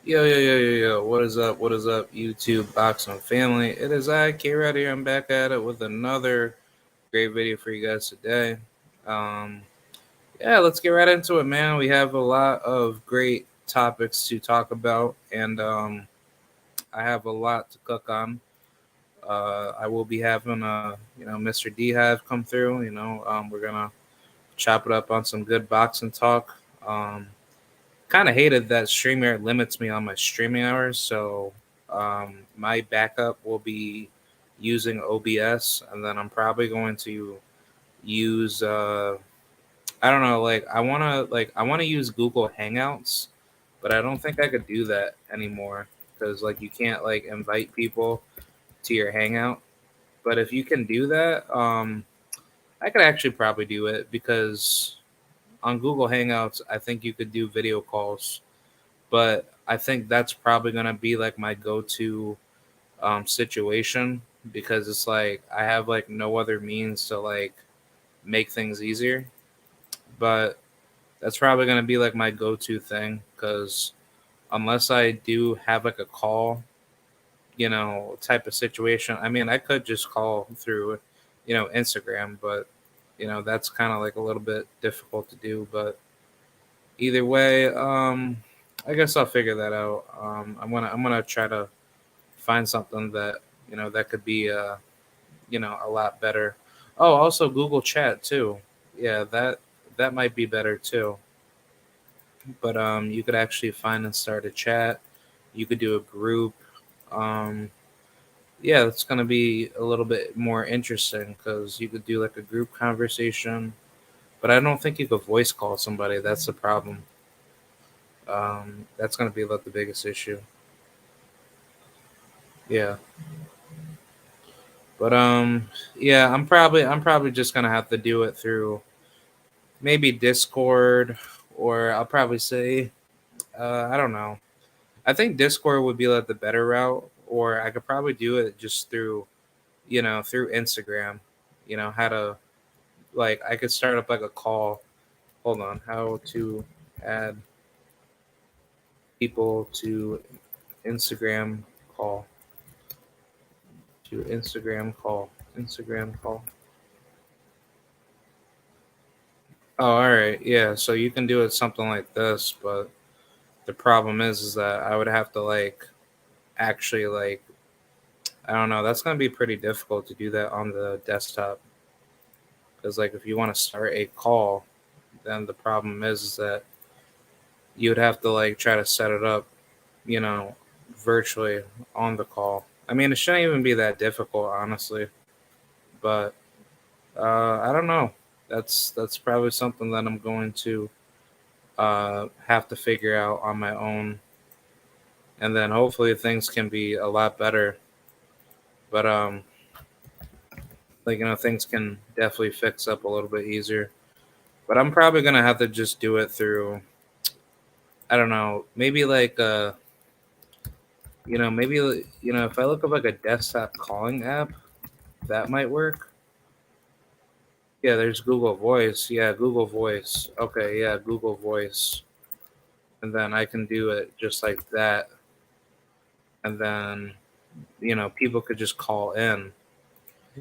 Yo, yo, yo, yo, yo. What is up? What is up, YouTube Boxing family? It is I, K Rod here. I'm back at it with another great video for you guys today. Um, yeah, let's get right into it, man. We have a lot of great topics to talk about, and I have a lot to cook on. I will be having, Mr. D have come through. We're gonna chop it up on some good boxing talk. Kind of hated that StreamYard limits me on my streaming hours, so my backup will be using OBS, and then I'm probably going to use I don't know, like I want to use Google Hangouts, but I don't think I could do that anymore because like you can't like invite people to your Hangout. But if you can do that, I could actually probably do it because on Google Hangouts, I think you could do video calls, but I think that's probably gonna be like my go-to situation because it's like I have like no other means to like make things easier. But that's probably gonna be like my go-to thing because unless I do have like a call, type of situation. I mean, I could just call through, Instagram, but that's kind of like a little bit difficult to do. But either way, I guess I'll figure that out. I'm gonna try to find something that that could be a lot better. Oh, also Google Chat too. Yeah, that might be better too. But you could actually find and start a chat. You could do a group. Um, yeah, it's gonna be a little bit more interesting because you could do like a group conversation. But I don't think you could voice call somebody. That's the problem. That's gonna be like the biggest issue. Yeah. But yeah, I'm probably just gonna have to do it through maybe Discord, or I'll probably say I don't know. I think Discord would be like the better route, or I could probably do it just through through Instagram. How to like I could start up like a call. Hold on, how to add people to Instagram call Instagram call. Oh, all right, yeah. So you can do it something like this, but the problem is that I would have to like actually like I don't know. That's gonna be pretty difficult to do that on the desktop because like if you want to start a call, then the problem is that you would have to like try to set it up, you know, virtually on the call. I mean, it shouldn't even be that difficult, honestly. But I don't know. That's probably something that I'm going to have to figure out on my own, and then hopefully things can be a lot better. But like things can definitely fix up a little bit easier. But I'm probably gonna have to just do it through I don't know, maybe like maybe if I look up like a desktop calling app, that might work. Yeah, there's Google Voice. Yeah, Google Voice. Okay, yeah, Google Voice. And then I can do it just like that. And then, people could just call in.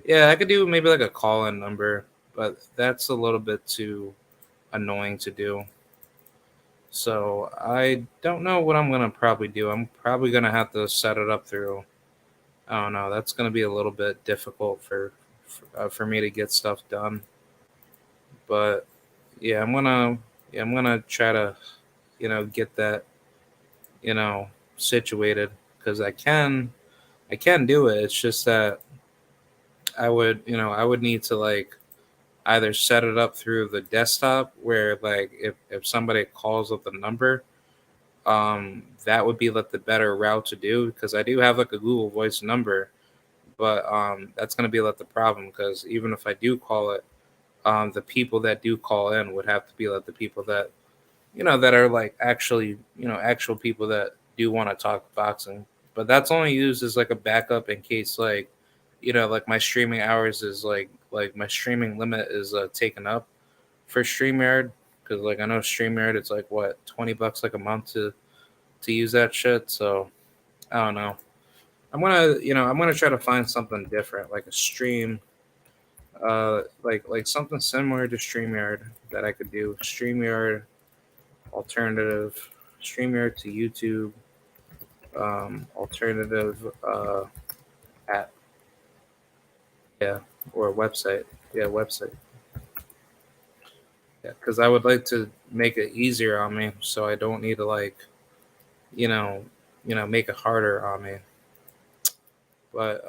Yeah, I could do maybe like a call in number, but that's a little bit too annoying to do. So I don't know what I'm gonna probably do. I'm probably gonna have to set it up through. I don't know. That's gonna be a little bit difficult for me to get stuff done. But yeah, I'm gonna try to get that you know situated because I can do it. It's just that I would need to like either set it up through the desktop where like if somebody calls up the number, that would be like the better route to do because I do have like a Google Voice number, but that's gonna be like the problem because even if I do call it, the people that do call in would have to be like the people that that are like actually actual people that do want to talk boxing. But that's only used as like a backup in case like like my streaming hours is like my streaming limit is taken up for StreamYard because like I know StreamYard it's like what $20 like a month to use that shit. So I don't know. I'm gonna try to find something different, like a stream, like something similar to StreamYard that I could do. StreamYard alternative, StreamYard to YouTube, alternative app, yeah, or website, yeah, website, yeah, because I would like to make it easier on me, so I don't need to like, you know, make it harder on me. But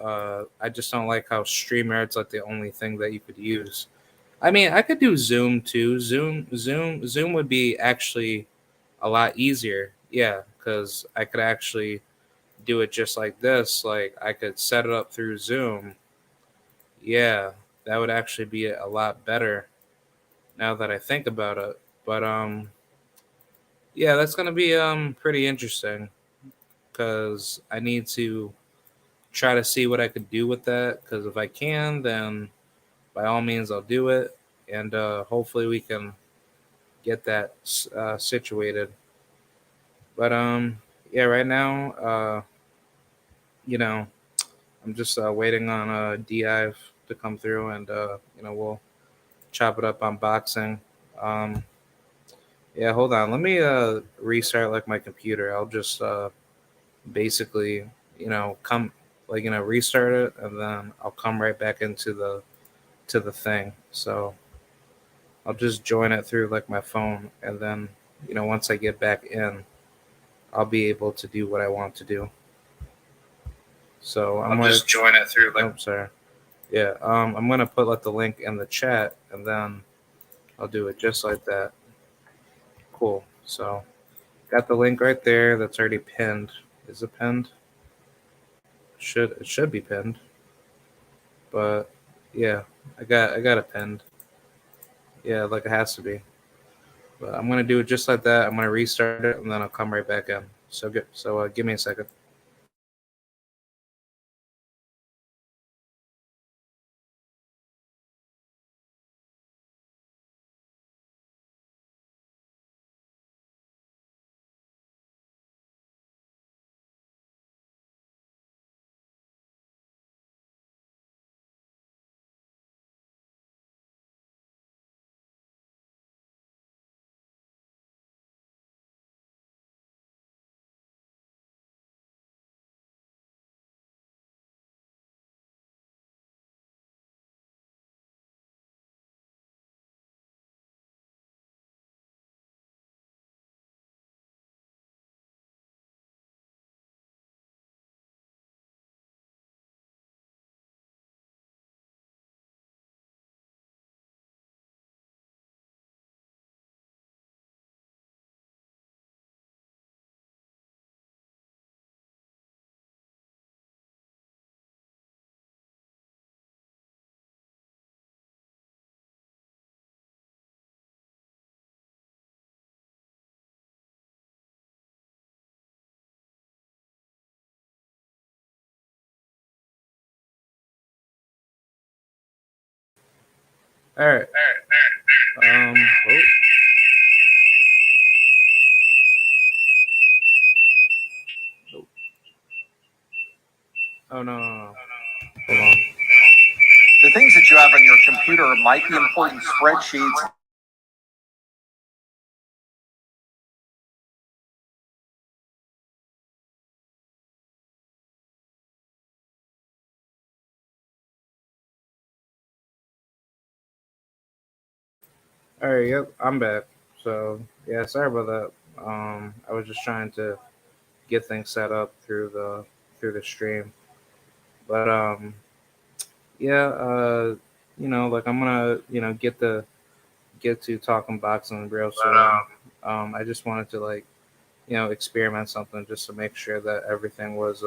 I just don't like how StreamYard's like the only thing that you could use. I mean, I could do Zoom too. Zoom would be actually a lot easier. Yeah, because I could actually do it just like this. Like I could set it up through Zoom. Yeah, that would actually be a lot better now that I think about it. But yeah, that's gonna be pretty interesting because I need to try to see what I could do with that. Because if I can, then by all means I'll do it, and hopefully we can get that situated. But yeah, right now, you know, I'm just waiting on Dive to come through, and we'll chop it up on boxing. Um, yeah, hold on. Let me restart like my computer. I'll just basically, come restart it, and then I'll come right back into the thing. So I'll just join it through like my phone, and then once I get back in, I'll be able to do what I want to do. So I'm gonna just join it through. Like, oh, sorry. Yeah. I'm gonna put like the link in the chat, and then I'll do it just like that. Cool. So got the link right there. That's already pinned. Is it pinned? It should be pinned. But yeah, I got it pinned. Yeah, like it has to be. But I'm gonna do it just like that. I'm gonna restart it, and then I'll come right back in. So good. So give me a second. All right. Oh. Oh no, no, no. Hold on. The things that you have on your computer might be important spreadsheets. All right, yep, I'm back. So yeah, sorry about that. I was just trying to get things set up through the stream, but yeah, like I'm gonna get to talking boxing real soon. I just wanted to like experiment something just to make sure that everything was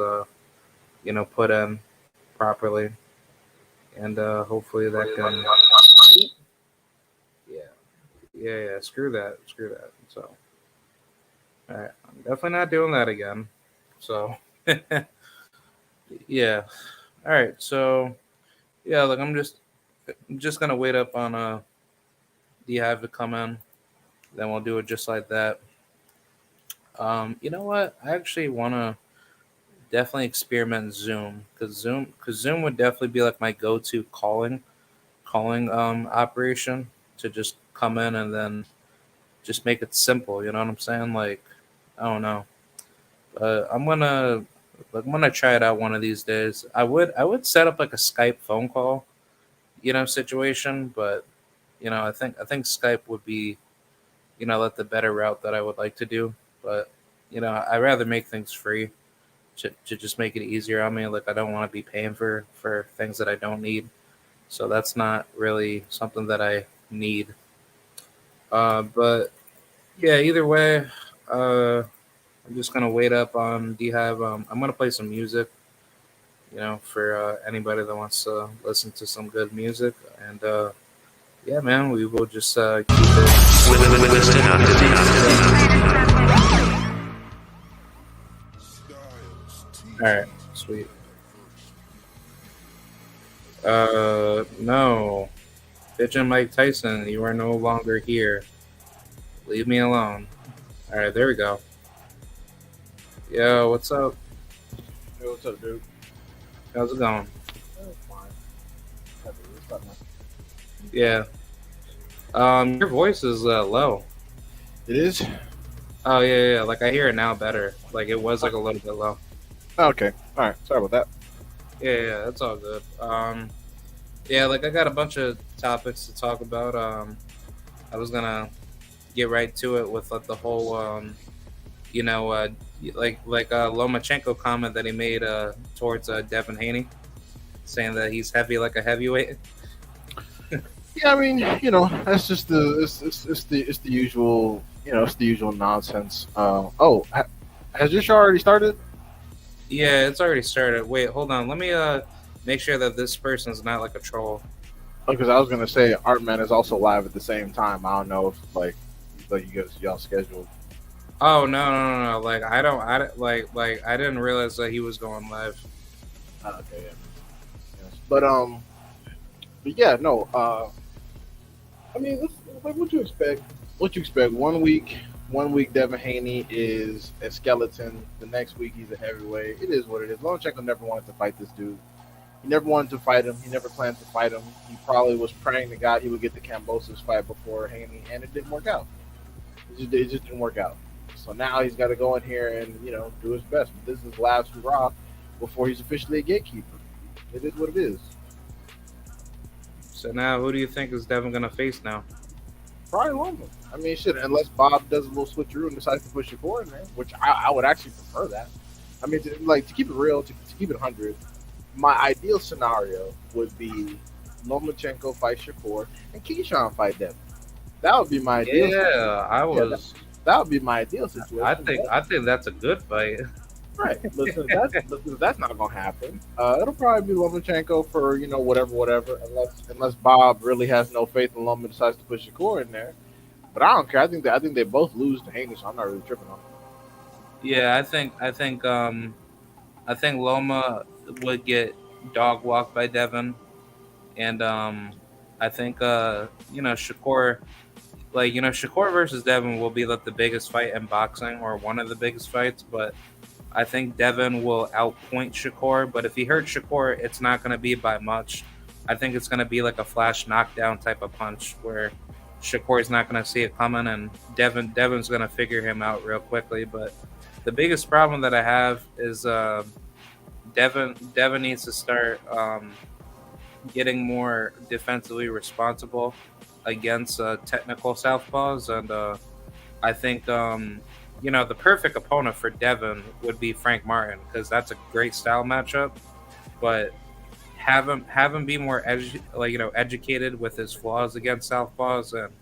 put in properly, and hopefully that can. Yeah, yeah. Screw that. So, all right, I'm definitely not doing that again. So, yeah. All right. So, yeah, like I'm just gonna wait up on the Hive to come in. Then we'll do it just like that. You know what? I actually want to definitely experiment Zoom because Zoom would definitely be like my go-to calling operation to just come in and then just make it simple. You know what I'm saying? Like, I don't know. I'm gonna try it out one of these days. I would set up like a Skype phone call, situation, but I think Skype would be like the better route that I would like to do. But I'd rather make things free to just make it easier on me. Like I don't want to be paying for things that I don't need. So that's not really something that I need. But yeah, either way, uh, I'm just gonna wait up on D-Hive. I'm gonna play some music, for anybody that wants to listen to some good music. And yeah, man, we will just keep it. All right, sweet. No, bitch and Mike Tyson, you are no longer here. Leave me alone. All right, there we go. Yo, what's up? Hey, what's up, dude? How's it going? Fine. Happy to start my- Yeah. Your voice is low. It is? Oh yeah. Like I hear it now better. Like it was like a little bit low. Oh, okay. All right. Sorry about that. Yeah, that's all good. Yeah, like I got a bunch of topics to talk about. I was gonna get right to it with like the whole, you know, uh, Lomachenko comment that he made towards Devin Haney, saying that he's heavy like a heavyweight. Yeah, I mean, that's just it's the usual, it's the usual nonsense. Has your show already started? Yeah, it's already started. Wait, hold on. Let me make sure that this person's not like a troll. Because I was gonna say Artman is also live at the same time. I don't know if like y'all scheduled. Oh no. Like I didn't realize that he was going live. Okay, yeah. Yes. But yeah, no. I mean, like what you expect? What you expect? One week Devin Haney is a skeleton. The next week he's a heavyweight. It is what it is. Lomachenko never wanted to fight this dude. He never wanted to fight him. He never planned to fight him. He probably was praying to God he would get the Kambosos fight before Haney, and it didn't work out. It just didn't work out. So now he's got to go in here and do his best. But this is his last hurrah before he's officially a gatekeeper. It is what it is. So now, who do you think is Devin gonna face now? Probably Loma. I mean, shit. Unless Bob does a little switcheroo and decides to push Shakur in there, which I would actually prefer that. I mean, to keep it real, to keep it 100, my ideal scenario would be Lomachenko fight Shakur and Keyshawn fight Devin. That would be my ideal. Yeah, I was. That would be my ideal situation. I think that's a good fight. Right. Listen, that's not gonna happen. It'll probably be Lomachenko for whatever. Unless Bob really has no faith in Loma and decides to put Shakur in there. But I don't care. I think they both lose to Haney, so I'm not really tripping on it. Yeah, I think Loma would get dog walked by Devin, and I think Shakur. Shakur versus Devin will be like the biggest fight in boxing, or one of the biggest fights. But I think Devin will outpoint Shakur. But if he hurts Shakur, it's not going to be by much. I think it's going to be like a flash knockdown type of punch where Shakur's not going to see it coming, and Devin's going to figure him out real quickly. But the biggest problem that I have is Devin needs to start getting more defensively responsible against technical southpaws, and I think the perfect opponent for Devin would be Frank Martin, because that's a great style matchup. But have him be more educated with his flaws against southpaws, and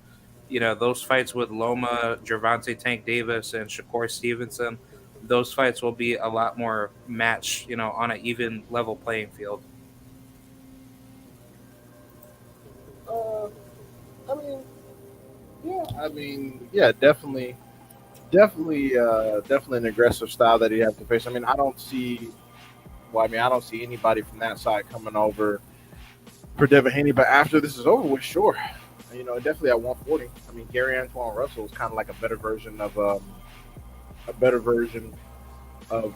those fights with Loma, Gervonta Tank Davis, and Shakur Stevenson. Those fights will be a lot more matched, on an even level playing field. I mean, yeah. I mean, yeah, definitely an aggressive style that he has to face. I mean, I don't see anybody from that side coming over for Devin Haney. But after this is over with, sure, definitely at 140. I mean, Gary Antoine Russell is kind of like a better version of a better version of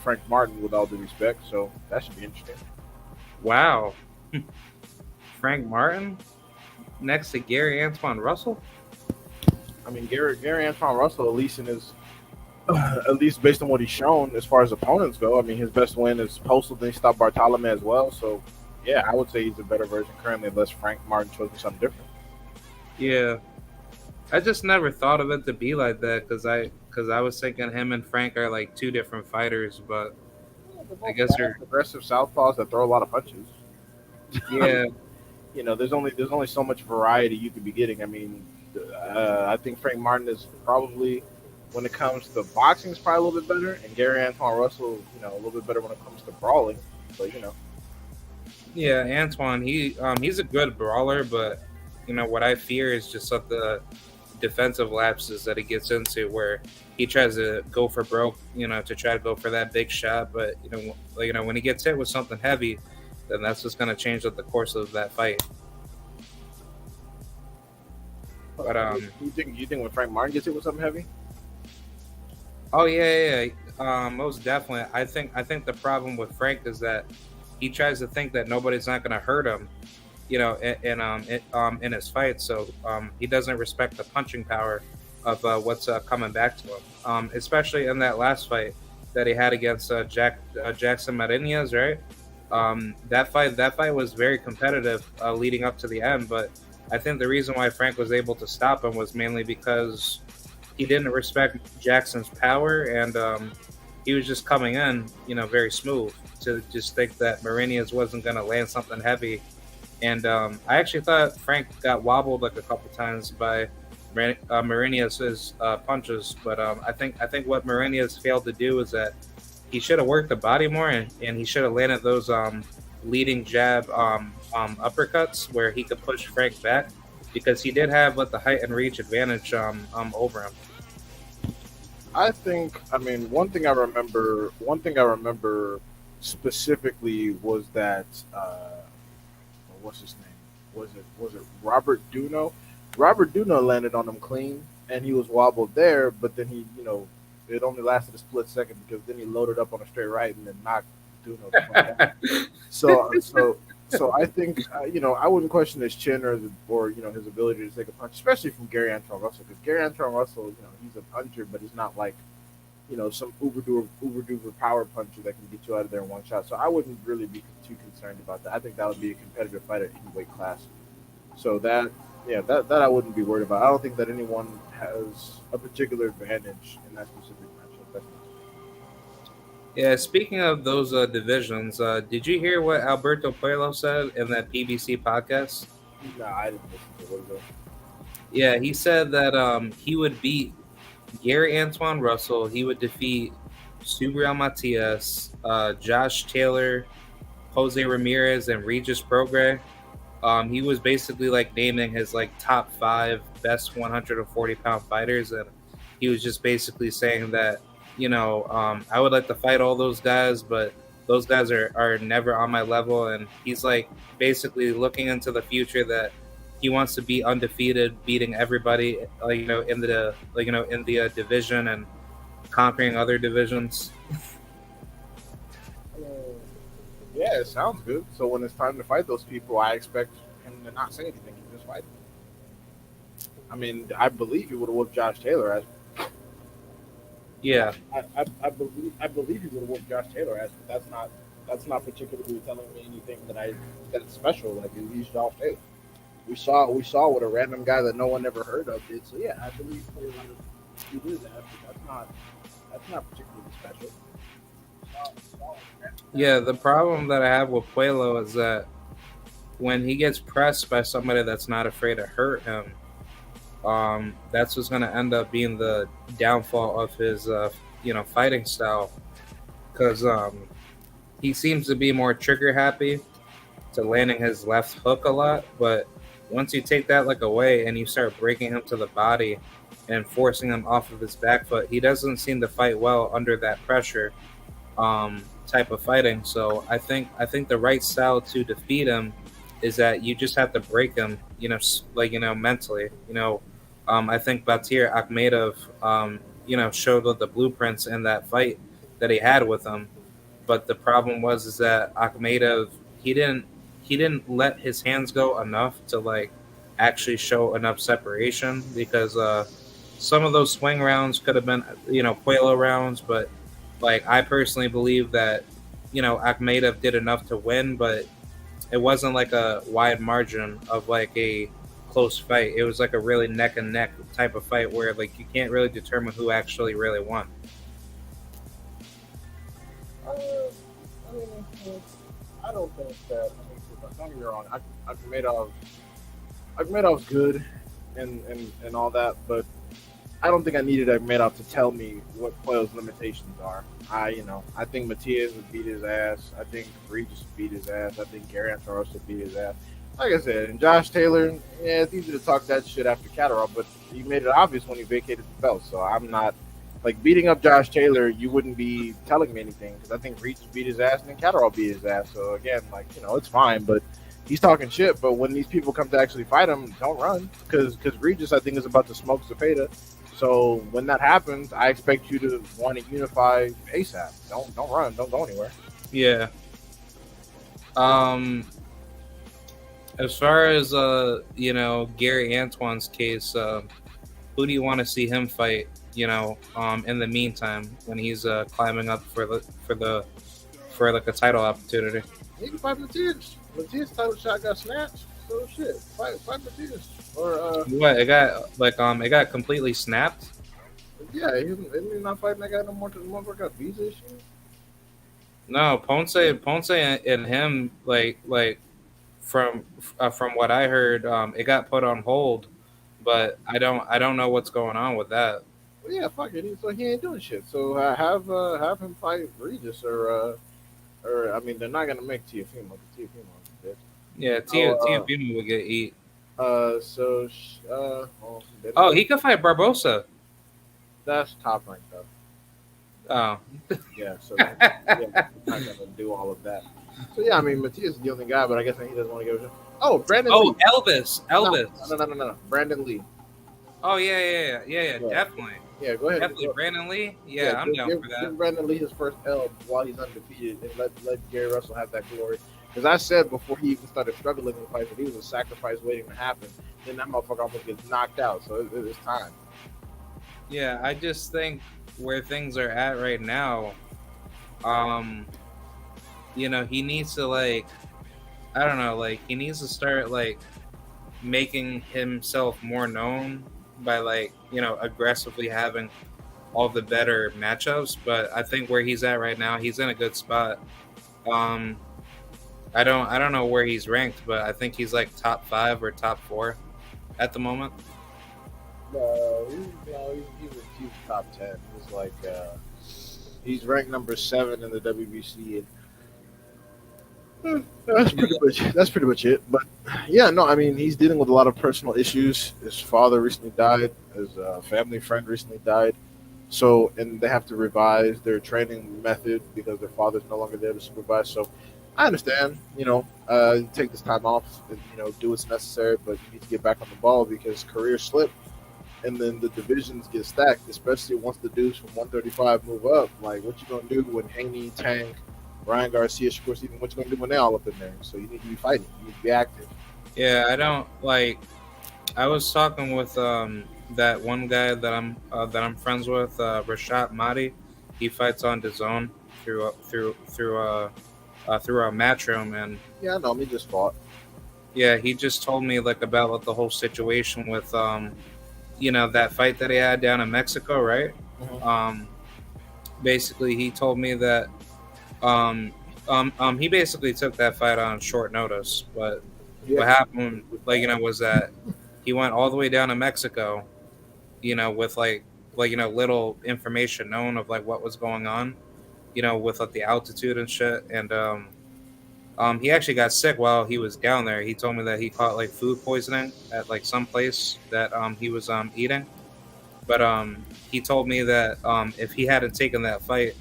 Frank Martin, with all due respect. So that should be interesting. Wow. Frank Martin next to Gary Antoine Russell? I mean, Gary Antoine Russell, at least in his, at least based on what he's shown as far as opponents go. I mean, his best win is Postal. Then he stopped Bartolome as well. So yeah, I would say he's a better version currently, unless Frank Martin chose something different. Yeah. I just never thought of it to be like that because I was thinking him and Frank are like two different fighters, but I guess they're aggressive southpaws that throw a lot of punches. yeah. There's only so much variety you could be getting. I mean, I think Frank Martin is probably, when it comes to boxing, is probably a little bit better, and Gary Antoine Russell, a little bit better when it comes to brawling. But Yeah, Antoine, he's a good brawler, but what I fear is just like the defensive lapses that he gets into where he tries to go for broke, to try to go for that big shot, but when he gets hit with something heavy, then that's just going to change the course of that fight. But you think when Frank Martin gets hit with something heavy? Oh yeah. Most definitely. I think the problem with Frank is that he tries to think that nobody's not going to hurt him, in his fight. So he doesn't respect the punching power of what's coming back to him. Especially in that last fight that he had against Jackson Marinez, right? That fight was very competitive leading up to the end, but I think the reason why Frank was able to stop him was mainly because he didn't respect Jackson's power, and he was just coming in, very smooth, to just think that Marinez wasn't going to land something heavy. And I actually thought Frank got wobbled like a couple times by Marinez's punches, but I think what Marinez failed to do is that he should have worked the body more, and he should have landed those leading jab uppercuts where he could push Frank back, because he did have the height and reach advantage over him. I mean, one thing I remember specifically was that what's his name? Was it Robert Duno? Robert Duno landed on him clean, and he was wobbled there, but then he, it only lasted a split second, because then he loaded up on a straight right and then knocked Duno the fuck out. So I think I wouldn't question his chin or his ability to take a punch, especially from Gary Antoine Russell, because Gary Antoine Russell, he's a puncher, but he's not like some uber duper power puncher that can get you out of there in one shot. So I wouldn't really be too concerned about that. I think that would be a competitive fight at any weight class. So that I wouldn't be worried about. I don't think that anyone has a particular advantage in that specific matchup. That's Yeah, speaking of those divisions, did you hear what Alberto Puello said in that PBC podcast? No, I didn't listen to what it was. Yeah, he said that he would beat Gary Antoine Russell. He would defeat Subriel Matias, Josh Taylor, Jose Ramirez, and Regis Prograis. He was basically naming his top 5 best 140-pound fighters, and he was just basically saying that I would like to fight all those guys, but those guys are never on my level. And he's basically looking into the future that he wants to be undefeated, beating everybody, in the division and conquering other divisions. Yeah, it sounds good. So when it's time to fight those people, I expect him to not say anything and just fight. I mean, I believe he would have whooped Josh Taylor. Yeah, I believe he would have whooped Josh Taylor. That's not particularly telling me anything that's special. He's Josh Taylor. We saw what a random guy that no one ever heard of did. So yeah, I believe he did that. But that's not particularly special. Yeah, the problem that I have with Puello is that when he gets pressed by somebody that's not afraid to hurt him, that's what's going to end up being the downfall of his, fighting style. Because he seems to be more trigger happy to landing his left hook a lot, but once you take that away and you start breaking him to the body and forcing him off of his back foot, he doesn't seem to fight well under that pressure type of fighting. So I think the right style to defeat him is that you just have to break him, mentally. I think Batir Akhmedov showed the blueprints in that fight that he had with him. But the problem was is that Akhmedov he didn't let his hands go enough to like actually show enough separation because some of those swing rounds could have been Puello rounds, but like I personally believe that Akhmedov did enough to win, but it wasn't like a wide margin of like a close fight. It was like a really neck and neck type of fight where like you can't really determine who actually really won. I mean, I don't think that. I mean, don't get me wrong. Akhmedov's good and all that, but I don't think I needed Akhmedov to tell me what Puello's limitations are. I think Matias would beat his ass. I think Regis would beat his ass. I think Gary Antaros would beat his ass. Like I said, and Josh Taylor, yeah, it's easy to talk that shit after Catterall, but he made it obvious when he vacated the belt. So I'm not like beating up Josh Taylor. You wouldn't be telling me anything because I think Regis beat his ass and then Catterall beat his ass. So again, like it's fine, but he's talking shit. But when these people come to actually fight him, don't run because Regis I think is about to smoke Zepeda. So when that happens, I expect you to want to unify ASAP. Don't run. Don't go anywhere. Yeah. As far as Gary Antoine's case, who do you want to see him fight? In the meantime, when he's climbing up for like a title opportunity. He can fight Matias. Matias' title shot got snatched. So shit, fight Matias. Or what? It got completely snapped. Yeah, isn't he not fighting that guy no more? Because the motherfucker got visa issues. No, Ponce and him like from what I heard, it got put on hold, but I don't know what's going on with that. Well, yeah, fuck it. So he ain't doing shit. So have him fight Regis or I mean they're not gonna make Teofimo. Teofimo. Yeah, Teofimo would get eat. Oh, he could fight Barbosa. That's top rank though. Oh. Yeah, so yeah, he's not gonna do all of that. So yeah, I mean Matias is the only guy, but I guess he doesn't want to go. Oh, Brandon. Oh, Lee. Elvis. No. Brandon Lee. Oh yeah, definitely. Yeah, go ahead. Definitely Brandon Lee. Yeah, I'm down for that. Give Brandon Lee his first L while he's undefeated, and let Gary Russell have that glory. Because I said before he even started struggling in the fight that he was a sacrifice waiting to happen. Then that motherfucker almost gets knocked out. So it's time. Yeah, I just think where things are at right now, he needs to he needs to start making himself more known by aggressively having all the better matchups. But I think where he's at right now, he's in a good spot. I don't know where he's ranked, but I think he's like top 5 or top 4 at the moment. No, he's top 10. He's ranked number 7 in the WBC. That's pretty much it. But yeah, no, I mean he's dealing with a lot of personal issues. His father recently died. His family friend recently died. So and they have to revise their training method because their father's no longer there to supervise. So I understand, take this time off and, do what's necessary, but you need to get back on the ball because careers slip and then the divisions get stacked, especially once the dudes from 135 move up. Like, what you going to do when Haney, Tank, Ryan Garcia, Shakur Stevenson, what you going to do when they're all up in there? So you need to be fighting. You need to be active. Yeah, I was talking with that one guy that I'm friends with, Rashad Mahdi. He fights on DAZN through our Matchroom, and yeah, I know. He just fought. Yeah, he just told me about the whole situation with that fight that he had down in Mexico, right? Mm-hmm. Basically, he told me that he basically took that fight on short notice, but what happened, was that he went all the way down to Mexico, with little information known of what was going on. With the altitude and shit. And he actually got sick while he was down there. He told me that he caught food poisoning at some place that he was eating. But he told me that if he hadn't taken that fight,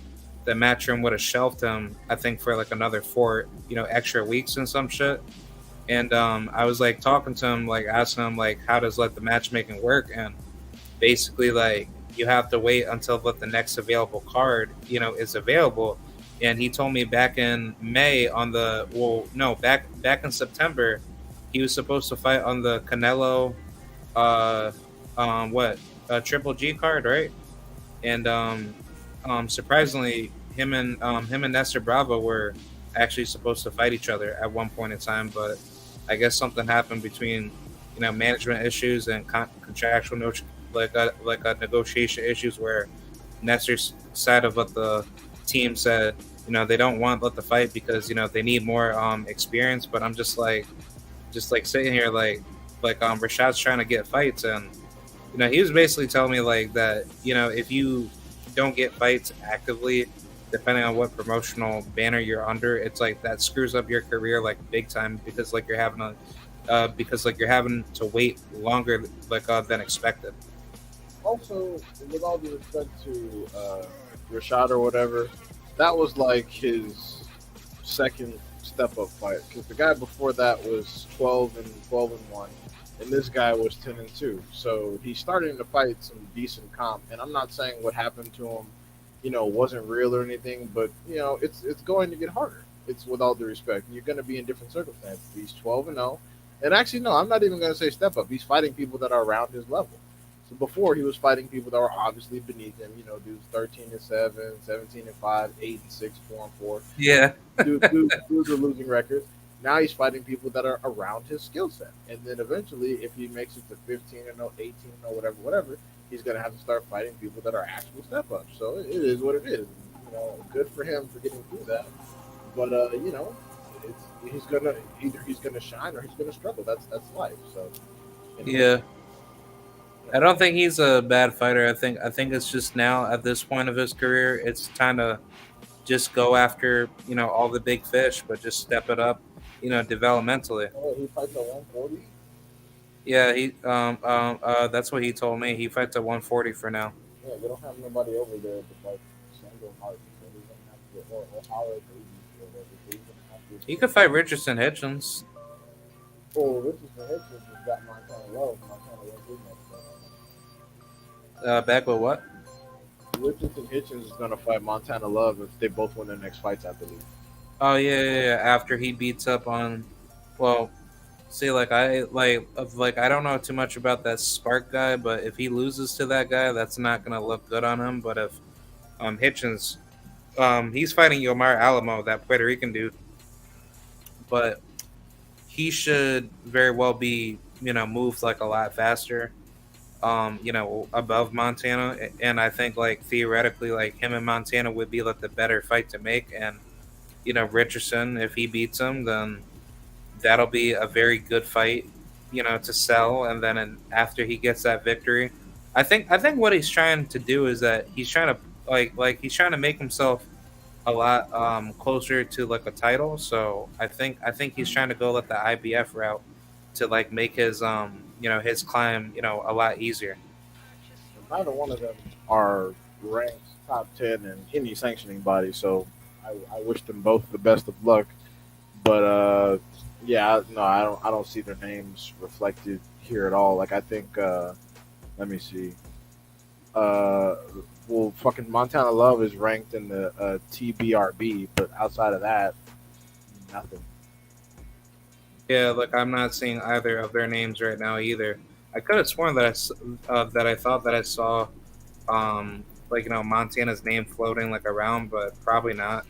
the Matchroom would have shelved him, I think, for another 4 extra weeks and some shit. And I was talking to him, asking him how does the matchmaking work, and basically you have to wait until the next available card, is available. And he told me back in May on the well, no, back in September, he was supposed to fight on the Canelo, uh, what, Triple G card, right? And surprisingly, him and Nestor Bravo were actually supposed to fight each other at one point in time, but I guess something happened between management issues and contractual negotiation issues where Nestor's side of what the team said, they don't want let the fight because they need more experience. But I'm just like sitting here like Rashad's trying to get fights, and he was basically telling me like that if you don't get fights actively, depending on what promotional banner you're under, it's like that screws up your career like big time because like you're having to wait longer than expected. Also, with all due respect to Rashad or whatever, that was like his second step up fight because the guy before that was 12-1, and this guy was 10-2. So he's starting to fight some decent comp. And I'm not saying what happened to him, wasn't real or anything, but it's going to get harder. It's with all due respect. You're going to be in different circumstances. He's 12-0, and actually, no, I'm not even going to say step up. He's fighting people that are around his level. So before he was fighting people that were obviously beneath him. Dudes 13-7, 17-5, 8-6, 4-4. Yeah. Dudes are losing records. Now he's fighting people that are around his skill set, and then eventually, if he makes it to 15-0, 18-0, whatever, he's gonna have to start fighting people that are actual step ups. So it is what it is. Good for him for getting through that. But he's gonna shine or he's gonna struggle. That's life. So Yeah. I don't think he's a bad fighter. I think it's just now at this point of his career, it's time to just go after all the big fish, but just step it up, developmentally. He fights at 140. Yeah, he that's what he told me. He fights at 140 for now. Yeah, they don't have nobody over there to fight Sandro Martin, so he's gonna have to get or Howard Davies or whatever. So he's gonna have to. He could fight Richardson Hitchens. Oh, Richardson Hitchens has got Montana Love. Montana Love his next fight. Back with what? Richardson Hitchens is gonna fight Montana Love if they both win their next fights, I believe. Oh yeah. After he beats up on, well, see, I don't know too much about that Spark guy, but if he loses to that guy, that's not gonna look good on him. But if Hitchens, he's fighting Yomar Alamo, that Puerto Rican dude, but he should very well be moved like a lot faster, above Montana, and I think theoretically him and Montana would be the better fight to make, and Richardson, if he beats him, then that'll be a very good fight, to sell. And then after he gets that victory, I think what he's trying to do is that he's trying to he's trying to make himself a lot closer to a title. So I think he's trying to go the IBF route to make his his climb a lot easier. Neither one of them are ranked top 10 in any sanctioning body, so I wish them both the best of luck. But yeah, no, I don't see their names reflected here at all. I think let me see. Well, fucking Montana Love is ranked in the TBRB, but outside of that, nothing. Yeah, I'm not seeing either of their names right now either. I could have sworn that I thought that I saw Montana's name floating around, but probably not.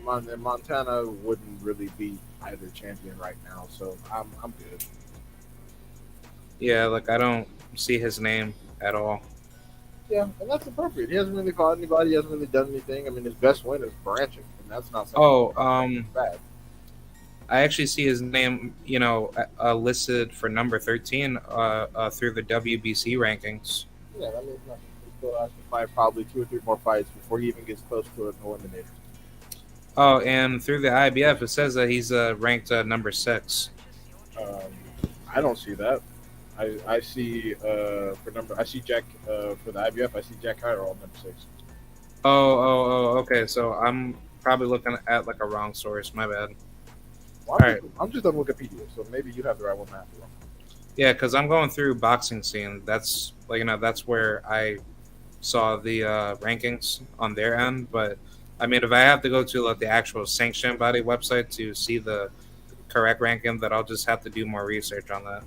Montana wouldn't really be either champion right now, so I'm good. Yeah, I don't see his name at all. Yeah, and that's appropriate. He hasn't really fought anybody. He hasn't really done anything. I mean, his best win is branching, and that's not something bad. I actually see his name, listed for number 13 through the WBC rankings. Yeah, that means nothing. He still has to fight probably 2 or 3 more fights before he even gets close to an eliminator. Oh, and through the IBF, it says that he's ranked number 6. I don't see that. I see I see Jack for the IBF. I see Jack Cairo on number 6. Oh, okay. So I'm probably looking at a wrong source. My bad. Well, I'm just on Wikipedia, so maybe you have the right one. I have the wrong. Yeah, because I'm going through Boxing Scene. That's that's where I saw the rankings on their end. But I mean, if I have to go to like the actual sanctioned body website to see the correct ranking, that I'll just have to do more research on I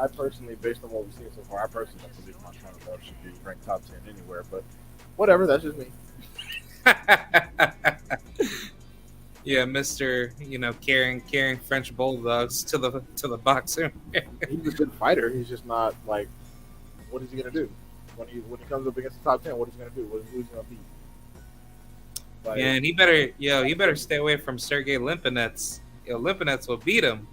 personally, based on what we've seen so far, I personally don't believe Montana Love should be ranked top 10 anywhere. But whatever, that's just me. that. Yeah, Mister, carrying French bulldogs to the boxing. He's a good fighter. He's just not like, what is he gonna do when he comes up against the top 10? What is he gonna do? Who's he gonna beat? Like, Yeah, and he better stay away from Sergey Limpinets. Limpinets will beat him.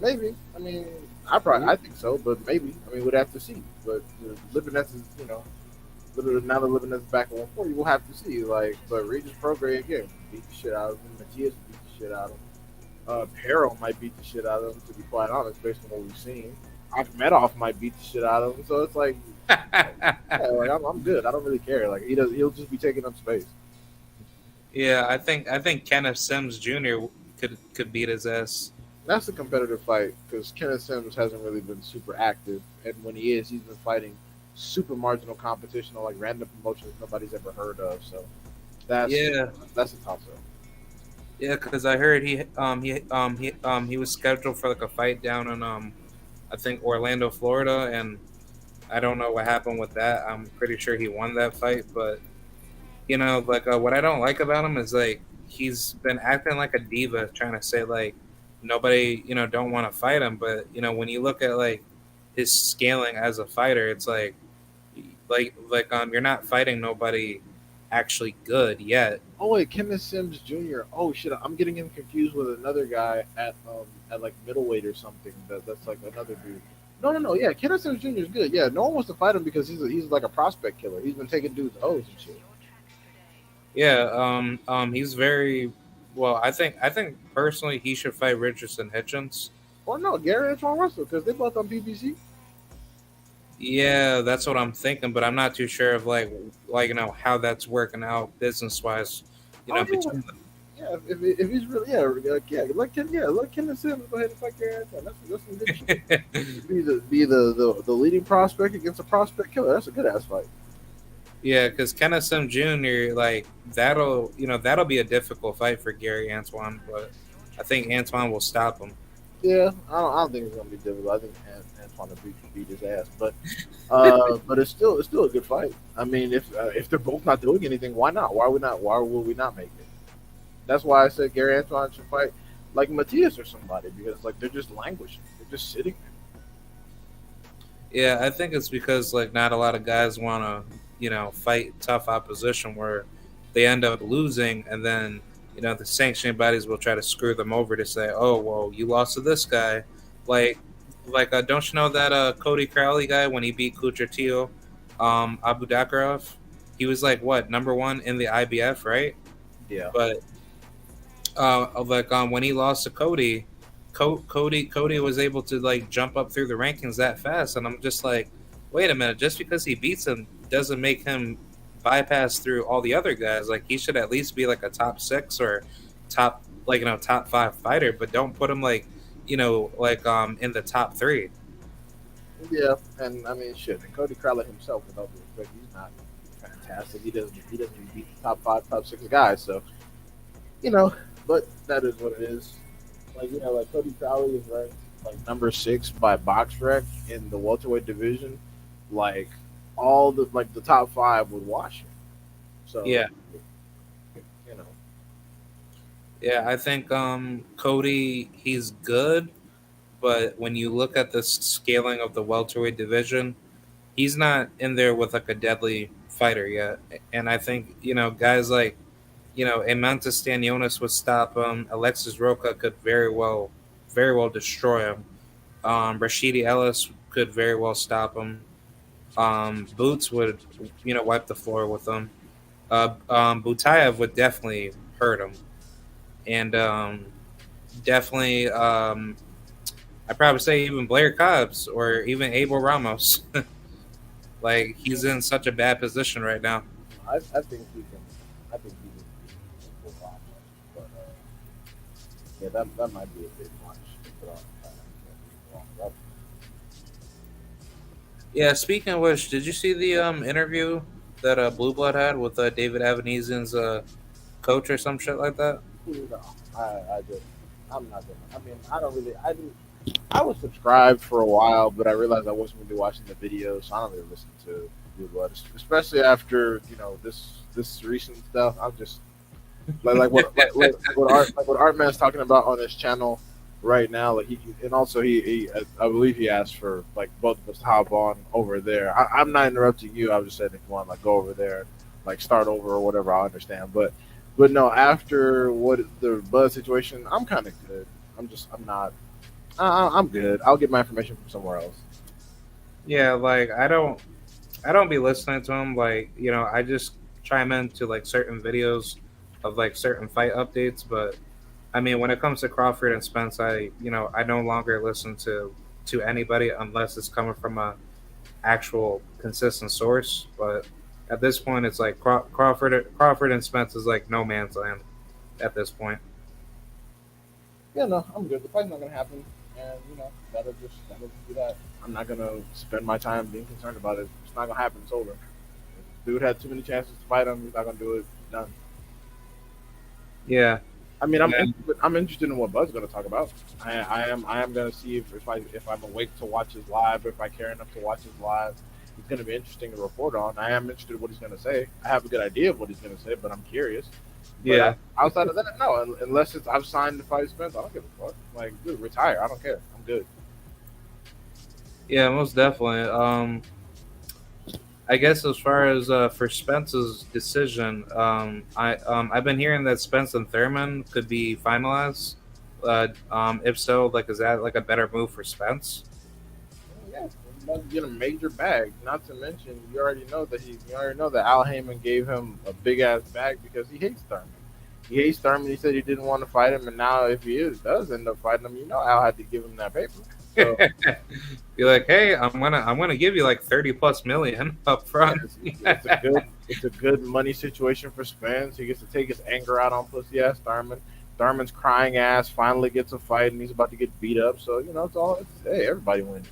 maybe. I mean, I think so, but maybe. I mean, we'd have to see. But Lipinets is, now that Lipinets is back at 140, we'll have to see. Like, but Regis Prograis again beat the shit out of him. Matias beat the shit out of him. Perro might beat the shit out of him. To be quite honest, based on what we've seen, Akhmedov might beat the shit out of him. So it's like, yeah, like I'm good. I don't really care. Like he'll just be taking up space. Yeah, I think Kenneth Sims Jr. could beat his ass. That's a competitive fight because Kenneth Sims hasn't really been super active, and when he is, he's been fighting super marginal competition on like random promotions nobody's ever heard of. So that's a toss up. Yeah, because I heard he was scheduled for like a fight down in I think Orlando, Florida, and I don't know what happened with that. I'm pretty sure he won that fight, but what I don't like about him is like he's been acting like a diva, trying to say like nobody don't want to fight him, but when you look at like his scaling as a fighter, it's like you're not fighting nobody actually good yet. Oh wait, Kenneth Sims Jr. Oh shit, I'm getting him confused with another guy at like middleweight or something. That's like another dude. No. Yeah, Kenneth Sims Jr. is good. Yeah, no one wants to fight him because he's like a prospect killer. He's been taking dudes O's and shit. Yeah, he's very well. I think personally he should fight Richardson Hitchens. Or no, Gary Antoine Russell because they both on PBC. Yeah, that's what I'm thinking, but I'm not too sure of like how that's working out business wise. Between yeah, if he's really let Kenneth Sims go ahead and fight Gary Antoine. That's some good shit. be the leading prospect against a prospect killer. That's a good ass fight. Yeah, because Kenneth Sim Jr. that'll be a difficult fight for Gary Antoine, but I think Antoine will stop him. Yeah, I don't think it's gonna be difficult. I think Antoine will beat his ass, but it's still a good fight. I mean, if they're both not doing anything, why not? Why will we not make it? That's why I said Gary Antoine should fight like Matias or somebody because like they're just languishing, they're just sitting there. Yeah, I think it's because like not a lot of guys want to fight tough opposition where they end up losing, and then the sanctioning bodies will try to screw them over to say, oh well, you lost to this guy, don't you know that Cody Crowley guy when he beat Kuchertillo, Abu Dakarov, he was like what #1 in the IBF, right? Yeah, but when he lost to Cody was able to like jump up through the rankings that fast, and I'm just like, wait a minute, just because he beats him doesn't make him bypass through all the other guys. Like he should at least be like a top 6 or top top 5 fighter, but don't put him in the top 3. Yeah, and I mean shit. And Cody Crowley himself, with all due respect, he's not fantastic. He doesn't even beat the top 5, top 6 guys. So but that is what it is. Like Cody Crowley is ranked like number 6 by BoxRec in the welterweight division. Like all the top 5 would watch him. So yeah. Yeah, I think Cody, he's good, but when you look at the scaling of the welterweight division, he's not in there with like a deadly fighter yet. And I think guys like Eimantas Stanionis would stop him. Alexis Roca could very well destroy him. Rashidi Ellis could very well stop him. Boots would wipe the floor with him. Butayev would definitely hurt him. And definitely, I'd probably say even Blair Cobbs or even Abel Ramos. Like he's in such a bad position right now. I think he can. I think he can beat Ramos, but yeah, that might be a bit much to put on. Yeah. Speaking of which, did you see the interview that Blue Blood had with David Avenezian's coach or some shit like that? No, I didn't. I'm not gonna. I mean, I don't really. I didn't. I was subscribed for a while, but I realized I wasn't going to be watching the videos, so I don't really listen to Blue Blood, especially after this recent stuff. I'm just like what Art Man's talking about on his channel right now. Like and also he I believe he asked for like both of us to hop on over there. I'm not interrupting you. I was just saying if you want to like go over there and like start over or whatever, I understand. But no, after what the Buzz situation, I'm kind of good. I'm not. I'm good. I'll get my information from somewhere else. Yeah, like I don't be listening to him. Like, I just chime into like certain videos of like certain fight updates. But I mean, when it comes to Crawford and Spence, I no longer listen to anybody unless it's coming from a actual consistent source. But at this point, it's like Crawford and Spence is like no man's land at this point. Yeah, no, I'm good. The fight's not gonna happen, and that'll just be that. I'm not gonna spend my time being concerned about it. It's not gonna happen. It's over. Dude had too many chances to fight him. He's not gonna do it. Done. Yeah, I mean, yeah, I'm interested in what Bud's gonna talk about. I am gonna see if I'm awake to watch his live, or if I care enough to watch his live. It's gonna be interesting to report on. I am interested in what he's gonna say. I have a good idea of what he's gonna say, but I'm curious. But yeah. outside of that, no. Unless it's I've signed to fight Spence, I don't give a fuck. Like, dude, retire. I don't care. I'm good. Yeah, most definitely. I guess as far as for Spence's decision, I've been hearing that Spence and Thurman could be finalized. If so, like, is that like a better move for Spence? Yeah, he's about to get a major bag. Not to mention, you already know that Al Heyman gave him a big ass bag because he hates Thurman. He hates Thurman. He said he didn't want to fight him, and now if does end up fighting him, Al had to give him that paper. So Be like, hey, I'm gonna give you like 30 plus million up front. it's a good money situation for Spence. He gets to take his anger out on pussy ass Thurman. Thurman's crying ass finally gets a fight, and he's about to get beat up. So hey, everybody wins.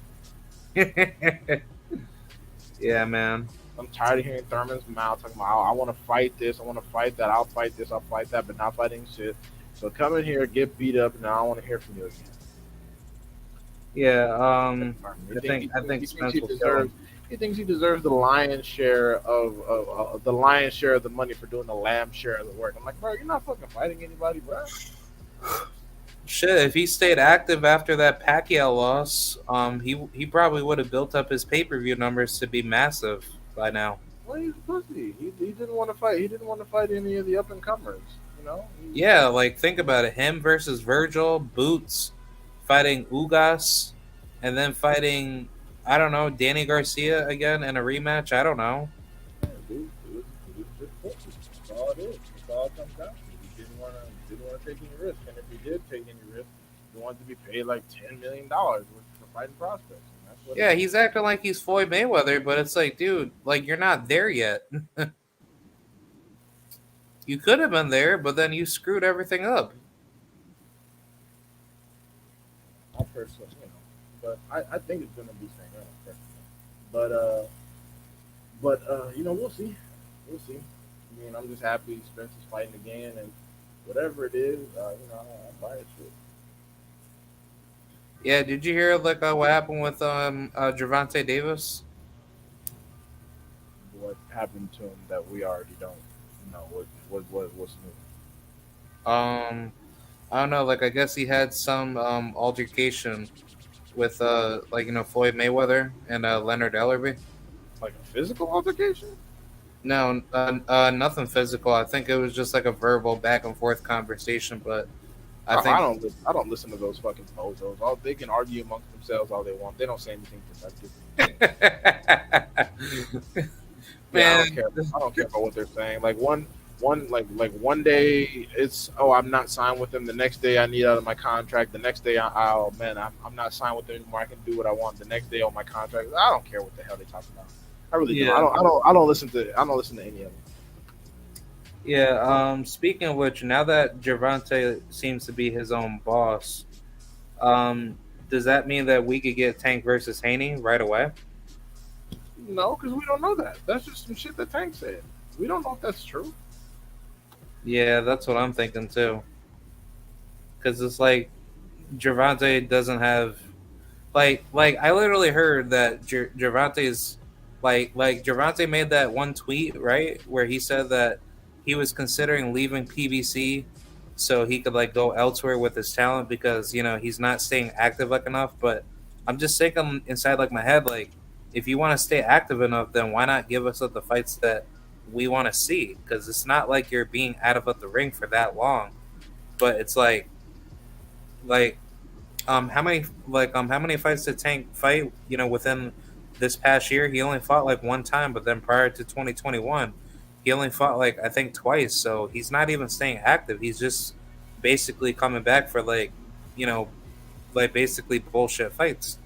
Yeah, man. I'm tired of hearing Thurman's mouth talking about, I want to fight this, I want to fight that, I'll fight this, I'll fight that, but not fighting shit. So come in here, get beat up, and now I want to hear from you again. Yeah. He I think thinks Spence will kill him. he thinks he deserves the lion's share of the lion's share of the money for doing the lamb share of the work. I'm like, bro, you're not fucking fighting anybody, bro. Shit, if he stayed active after that Pacquiao loss, he probably would have built up his pay-per-view numbers to be massive by now. Well, he's a pussy. He didn't want to fight. He didn't want to fight any of the up and comers. Yeah, like think about it. Him versus Virgil, Boots, fighting Ugas, and then fighting, I don't know, Danny Garcia again in a rematch. I don't know. Dude, just pussy. That's all it is. That's all it comes down to. He didn't want to take any risk, and if he did take any risk, he wanted to be paid like $10 million for fighting prospects. And that's what. Yeah, he's acting like he's Floyd Mayweather, but it's like, dude, like you're not there yet. You could have been there, but then you screwed everything up. I personally, but I think it's gonna be St. Ernest personally. But we'll see. We'll see. I mean, I'm just happy Spence is fighting again, and whatever it is, I buy it. Shit. Yeah, did you hear like what happened with Gervonta Davis? What happened to him that we already don't know? What's new? I don't know. Like, I guess he had some altercation with Floyd Mayweather and Leonard Ellerby. Like a physical altercation? No, nothing physical. I think it was just like a verbal back and forth conversation. But I think I don't listen to those fucking bozos. They can argue amongst themselves all they want. They don't say anything productive. Man, I don't care about what they're saying. Like one day it's I'm not signed with them. The next day I need out of my contract. The next day I'm not signed with them anymore. I can do what I want. The next day on my contract, I don't care what the hell they talk about. I really do. I don't listen to any of them. Yeah. Speaking of which, now that Gervonta seems to be his own boss, does that mean that we could get Tank versus Haney right away? No, because we don't know that. That's just some shit that Tank said. We don't know if that's true. Yeah, that's what I'm thinking too. Because it's like Gervonta doesn't have like I literally heard that Gervonta's like Gervonta made that one tweet right where he said that he was considering leaving PBC so he could like go elsewhere with his talent because he's not staying active like enough. But I'm just thinking inside like my head like if you want to stay active enough, then why not give us the fights that we want to see? Because it's not like you're being out of the ring for that long, but it's like how many fights did Tank fight? Within this past year, he only fought like one time. But then prior to 2021, he only fought like I think twice. So he's not even staying active. He's just basically coming back for you know, basically bullshit fights.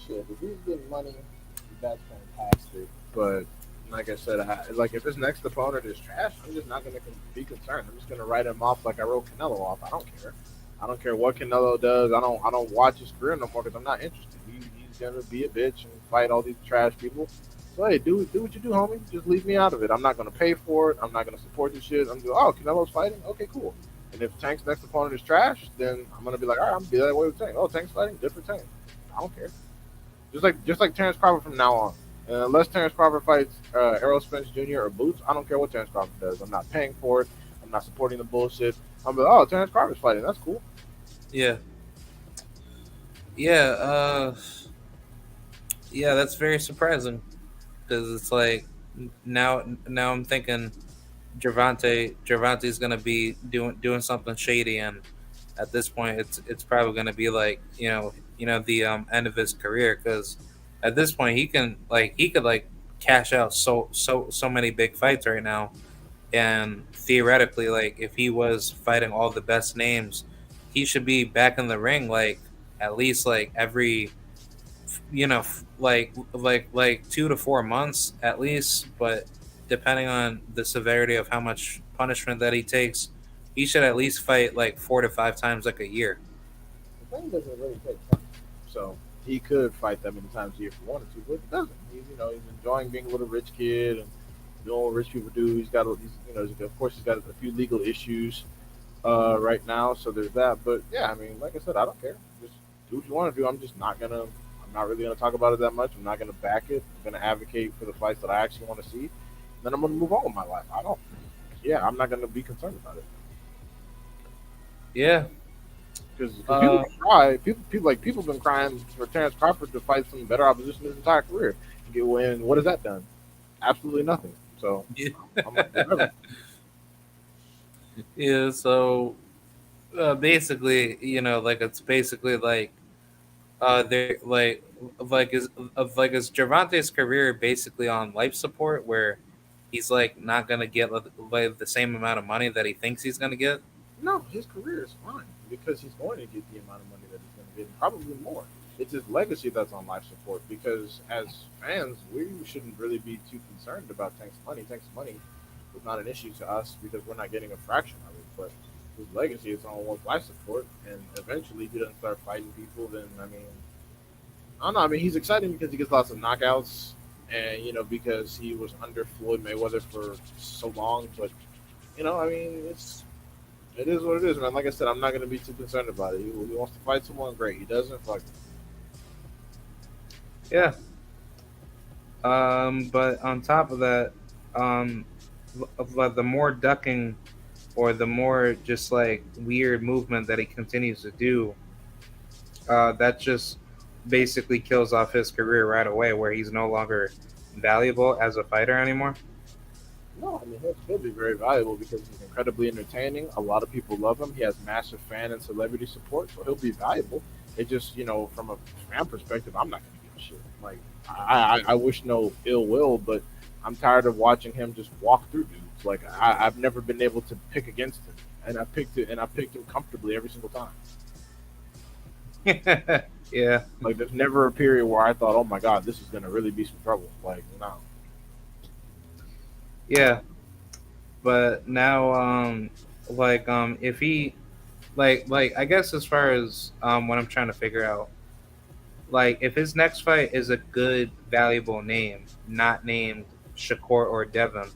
Shit. If he's getting money, that's fantastic. But like I said, like if his next opponent is trash, I'm just not gonna be concerned. I'm just gonna write him off like I wrote Canelo off. I don't care. I don't care what Canelo does. I don't watch his career no more because I'm not interested. He's gonna be a bitch and fight all these trash people. So hey, do what you do, homie. Just leave me out of it. I'm not gonna pay for it. I'm not gonna support this shit. I'm gonna oh Canelo's fighting. Okay, cool. And if Tank's next opponent is trash, then I'm gonna be like, all right, I'm gonna be that way with Tank. Oh, Tank's fighting, different Tank. I don't care. Just like Terrence Crawford from now on. Unless Terrence Crawford fights Errol Spence Jr. or Boots, I don't care what Terrence Crawford does. I'm not paying for it. I'm not supporting the bullshit. I'm like, oh, Terrence Crawford's fighting. That's cool. Yeah, yeah, yeah. That's very surprising because it's like now I'm thinking Gervonta's gonna be doing something shady, and at this point, it's probably gonna be like the end of his career because at this point he could like cash out so many big fights right now, and theoretically like if he was fighting all the best names, he should be back in the ring like at least like every like 2 to 4 months at least, but depending on the severity of how much punishment that he takes, he should at least fight like 4 to 5 times like a year. The thing doesn't really take time. So he could fight that many times a year if he wanted to, but he doesn't. He's enjoying being a little rich kid and doing what rich people do. Of course he's got a few legal issues right now, so there's that. But yeah, I mean, like I said, I don't care. Just do what you want to do. I'm not really gonna talk about it that much. I'm not gonna back it. I'm gonna advocate for the fights that I actually want to see. Then I'm gonna move on with my life. I'm not gonna be concerned about it Yeah. because people cry. People have been crying for Terrence Crawford to fight some better opposition his entire career. To get win. What has that done? Absolutely nothing. So I'm like, whatever. Yeah, so basically, like it's basically like they're like is Gervonta's career basically on life support where he's like not gonna get like the same amount of money that he thinks he's gonna get. No, his career is fine because he's going to get the amount of money that he's going to get, and probably more. It's his legacy that's on life support because as fans, we shouldn't really be too concerned about Tank's money. Tank's money is not an issue to us because we're not getting a fraction of it. But his legacy is on life support, and eventually if he doesn't start fighting people, then I don't know. I mean, he's exciting because he gets lots of knockouts, and because he was under Floyd Mayweather for so long. But it is what it is, man. Like I said, I'm not going to be too concerned about it. He wants to fight someone, great. He doesn't, fuck it. Yeah. But on top of that, the more ducking or the more just like weird movement that he continues to do, that just basically kills off his career right away, where he's no longer valuable as a fighter anymore. No, I mean, he'll still be very valuable because he's incredibly entertaining. A lot of people love him. He has massive fan and celebrity support, so he'll be valuable. It just, from a fan perspective, I'm not going to give a shit. Like, I wish no ill will, but I'm tired of watching him just walk through dudes. Like, I've never been able to pick against him, and I picked him comfortably every single time. Yeah. Like, there's never a period where I thought, oh my God, this is going to really be some trouble. Like, no. Yeah, but now, if he, like, I guess as far as what I'm trying to figure out, Like if his next fight is a good, valuable name, not named Shakur or Devin,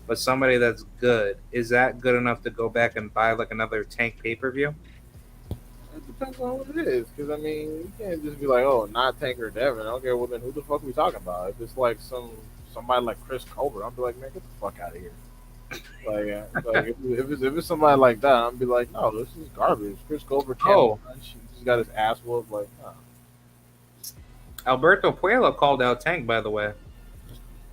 but somebody that's good, is that good enough to go back and buy like another Tank pay per view? It depends on what it is, because I mean, you can't just be like, oh, not Tank or Devin. Okay, well then who the fuck are we talking about? If it's like somebody like Chris Colbert, I'll be like, man, get the fuck out of here. Like if it's somebody like that, I'll be like, no, this is garbage. Chris Colbert can't Oh, punch. He just got his ass whooped. Like, no. Alberto Puello called out Tank, by the way.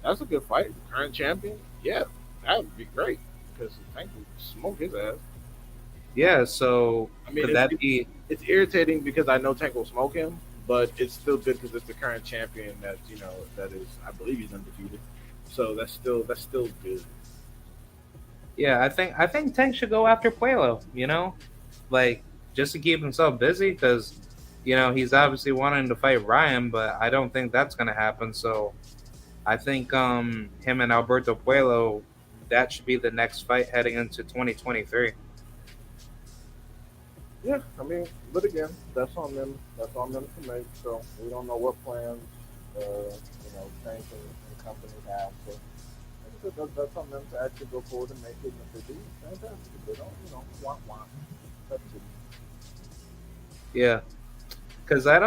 That's a good fight. Current champion, yeah, that would be great because Tank would smoke his ass. Yeah, so I mean, could that be? it's irritating because I know Tank will smoke him, but it's still good because it's the current champion that that is. I believe he's undefeated, so that's still good. Yeah, I think Tank should go after Puello. Like just to keep himself busy because he's obviously wanting to fight Ryan, but I don't think that's gonna happen. So I think him and Alberto Puello, that should be the next fight heading into 2023. Yeah, I mean, but again, that's on them. That's on them to make. So we don't know what plans, Tank and company have. So I think that's on them to actually go forward and make it. And if they do, fantastic. If they don't, want. That's it. Yeah, because I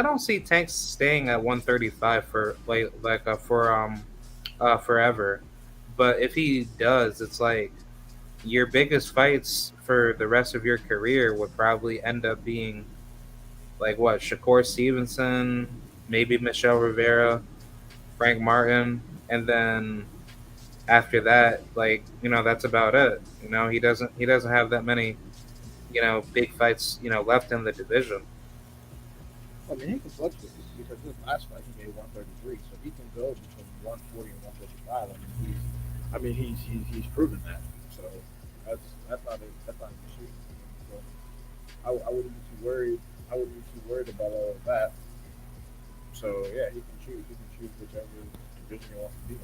don't see Tank staying at 135 for forever. But if he does, it's like your biggest fights for the rest of your career would probably end up being like what Shakur Stevenson, maybe Michelle Rivera, Frank Martin, and then after that, like that's about it. He doesn't have that many big fights left in the division. I mean, he can fluctuate because his last fight he made 133, so he can go between 140 and 155. I mean, he's proven that. So that's not an issue. So I wouldn't be too worried. I wouldn't be too worried about all of that. So yeah, he can choose. He can choose whichever division he wants to be in.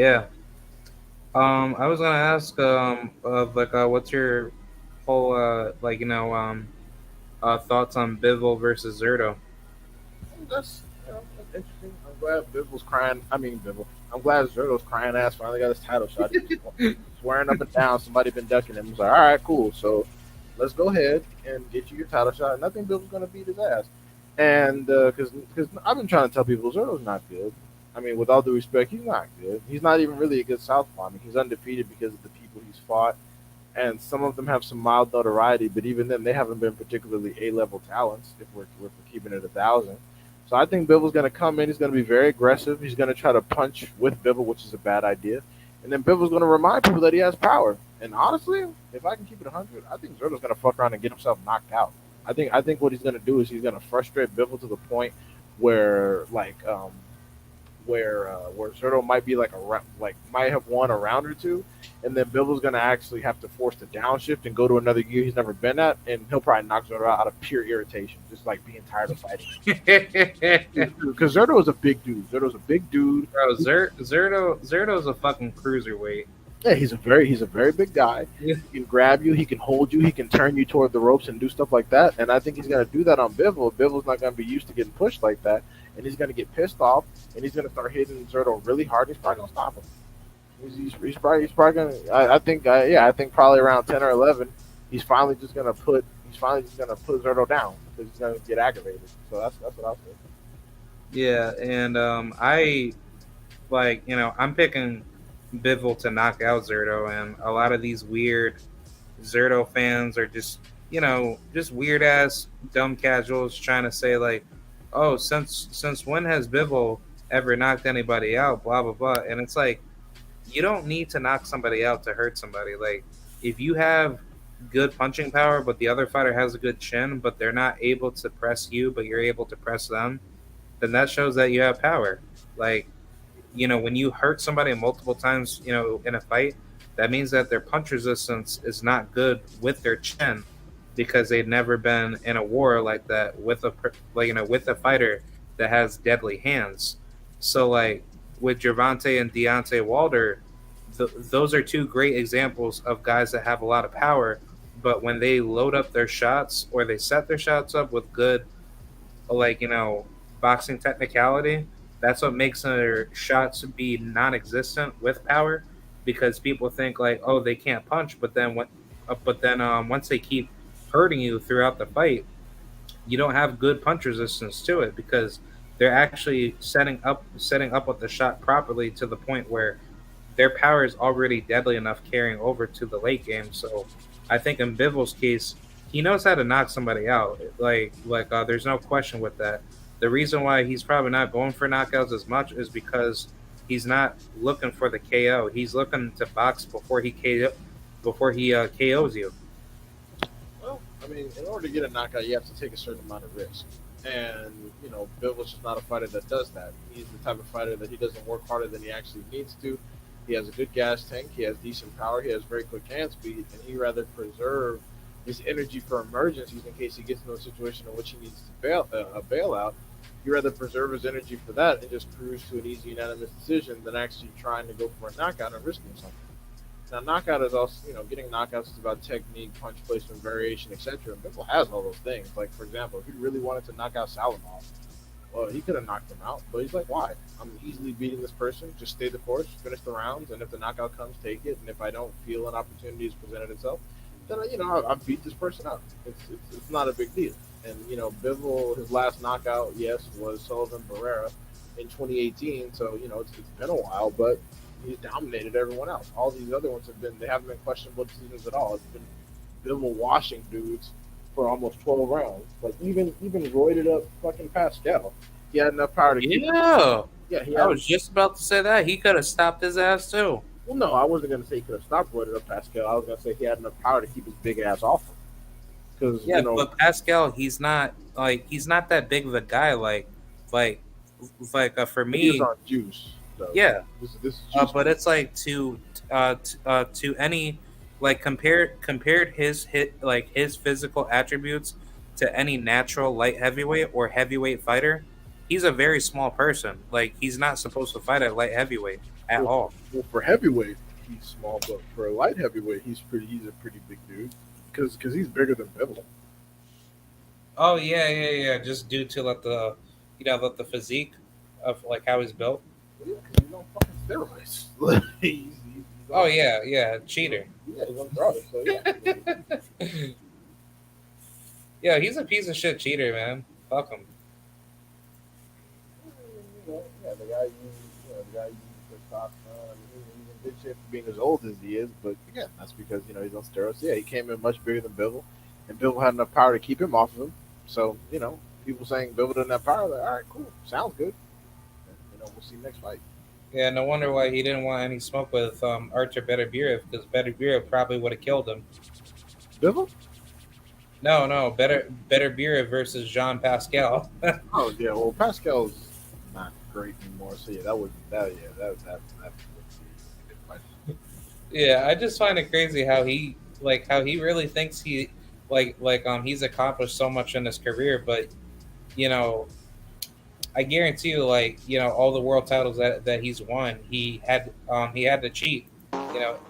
Yeah. I was gonna ask, what's your whole, thoughts on Bivol versus Zerto? That's interesting. I'm glad Biv's crying. I mean, Bivel. I'm glad Zerto's crying ass finally got his title shot. He was swearing up and down. Somebody been ducking him. He's like, all right, cool. So let's go ahead and get you your title shot. And I think Biv's gonna beat his ass. And because I've been trying to tell people Zerto's not good. I mean, with all due respect, he's not good. He's not even really a good southpaw. I mean, he's undefeated because of the people he's fought, and some of them have some mild notoriety. But even then, they haven't been particularly A-level talents. If we're keeping it 1,000, so I think Bivens going to come in. He's going to be very aggressive. He's going to try to punch with Bivol, which is a bad idea. And then Bivens going to remind people that he has power. And honestly, if I can keep it 100, I think Zerto's going to fuck around and get himself knocked out. I think what he's going to do is he's going to frustrate Bivol to the point where where Zerto might be might have won a round or two, and then Bivens going to actually have to force the downshift and go to another gear he's never been at, and he'll probably knock Zerto out of pure irritation, just like being tired of fighting. Because Zerto is a big dude. Zerto's a big dude. Bro, Zerto's a fucking cruiserweight. Yeah, he's a very big guy. Yeah. He can grab you, he can hold you, he can turn you toward the ropes and do stuff like that. And I think he's gonna do that on Bivol. Bivol's not gonna be used to getting pushed like that, and he's gonna get pissed off, and he's gonna start hitting Zerto really hard. He's probably gonna stop him. He's probably gonna. I think probably around 10 or 11, he's finally just gonna put Zerto down because he's gonna get aggravated. So that's what I'll say. Yeah, and I'm picking Bivol to knock out Zerto, and a lot of these weird Zerto fans are just weird ass dumb casuals trying to say like, oh, since when has Bivol ever knocked anybody out? Blah blah blah, and it's like you don't need to knock somebody out to hurt somebody. Like if you have good punching power, but the other fighter has a good chin, but they're not able to press you, but you're able to press them, then that shows that you have power. Like when you hurt somebody multiple times, in a fight, that means that their punch resistance is not good with their chin because they've never been in a war like that with with a fighter that has deadly hands. So like with Gervonta and Deontay Wilder, those are two great examples of guys that have a lot of power, but when they load up their shots or they set their shots up with good like boxing technicality. That's what makes their shots be non-existent with power, because people think like, oh, they can't punch, but then once they keep hurting you throughout the fight, you don't have good punch resistance to it, because they're actually setting up with the shot properly to the point where their power is already deadly enough carrying over to the late game. So I think in Bivol's case, he knows how to knock somebody out. There's no question with that. The reason why he's probably not going for knockouts as much is because he's not looking for the KO. He's looking to box before he KOs you. Well, I mean, in order to get a knockout, you have to take a certain amount of risk. And, Bivol's just not a fighter that does that. He's the type of fighter that he doesn't work harder than he actually needs to. He has a good gas tank. He has decent power. He has very quick hand speed. And he rather preserve his energy for emergencies in case he gets into a situation in which he needs to bail out. He rather preserve his energy for that and just cruise to an easy unanimous decision than actually trying to go for a knockout and risking something. Now, knockout is also, getting knockouts is about technique, punch placement, variation, etc. Bivol has all those things. Like, for example, if he really wanted to knock out Salamov, well, he could have knocked him out, but he's like, why? I'm easily beating this person. Just stay the course, finish the rounds, and if the knockout comes, take it. And if I don't feel an opportunity has presented itself, then I beat this person up. It's not a big deal. And Bivol, his last knockout, yes, was Sullivan Barrera in 2018. So it's been a while, but he's dominated everyone else. All these other ones they haven't been questionable decisions at all. It's been Bivol washing dudes for almost 12 rounds. Like even roided up fucking Pascal. He had enough power to keep. He I had. was just about to say that he could have stopped his ass too. Well, no, I wasn't gonna say he could have stopped roided up Pascal. I was gonna say he had enough power to keep his big ass off him. Because Yeah, but Pascal, he's not that big of a guy. Like, for he was me, on juice. So yeah. this is juice. But it's like to any, like, compared his physical attributes to any natural light heavyweight or heavyweight fighter, he's a very small person. Like, he's not supposed to fight at light heavyweight at all. Well, for heavyweight, he's small, but for a light heavyweight, he's a pretty big dude. Because he's bigger than Bivol. Oh yeah. Just due to let the physique of like how he's built. Yeah, because he's on fucking steroids. He's Oh on, yeah, cheater. yeah, he's on drugs. So yeah. Yeah, he's a piece of shit cheater, man. Fuck him. The guy uses testosterone. I mean, he's in good shape for being as old as he is, but again, that's because he's on steroids. Yeah, he came in much bigger than Bivol, and Bivol had enough power to keep him off of him. So people saying Bivol doesn't have power, like, all right, cool, sounds good. And, we'll see next fight. Yeah, no wonder why he didn't want any smoke with Artur Beterbiev, because Beterbiev probably would have killed him. Bivol? No, Beterbiev versus Jean Pascal. Oh yeah, well Pascal's not great anymore. So yeah, that would be a good fight. Yeah, I just find it crazy how he really thinks he's accomplished so much in his career, but you know I guarantee you, all the world titles that he's won, he had to cheat,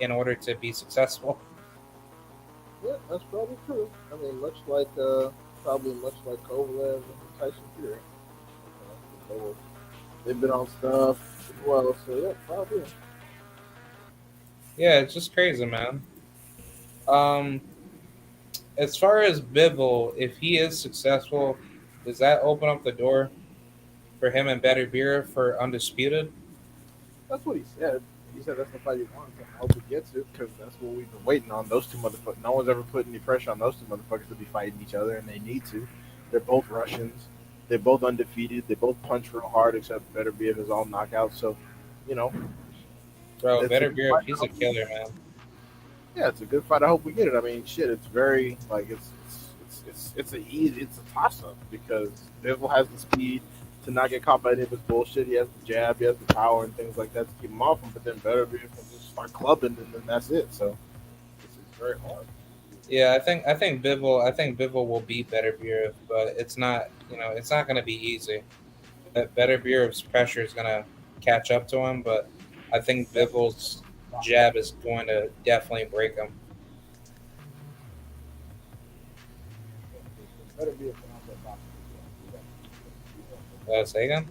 in order to be successful. Yeah, that's probably true. I mean, probably much like Kovalev and Tyson Fury. They've been on stuff as well, so yeah, probably. Yeah, it's just crazy, man. Um, as far as Bivol, if he is successful, does that open up the door for him and Beterbiev for undisputed? That's what he said. He said that's the fight he wants. I hope he gets it because that's what we've been waiting on. Those two motherfuckers. No one's ever put any pressure on those two motherfuckers to be fighting each other, and they need to. They're both Russians. They're both undefeated. They both punch real hard, except Beterbiev is all knockouts. So, Bro, it's a good Beterbiev, fight. he's a killer, man. Yeah, it's a good fight. I hope we get it. I mean, shit, it's very like it's a toss up because Bivol has the speed to not get caught by any of his bullshit. He has the jab, he has the power and things like that to keep him off him. But then Beterbiev can just start clubbing and then that's it. So it's very hard. Yeah, I think Bivol will beat Beterbiev, but it's not going to be easy. That Beterbiev's pressure is going to catch up to him, but I think Bivol's jab is going to definitely break him. Say again?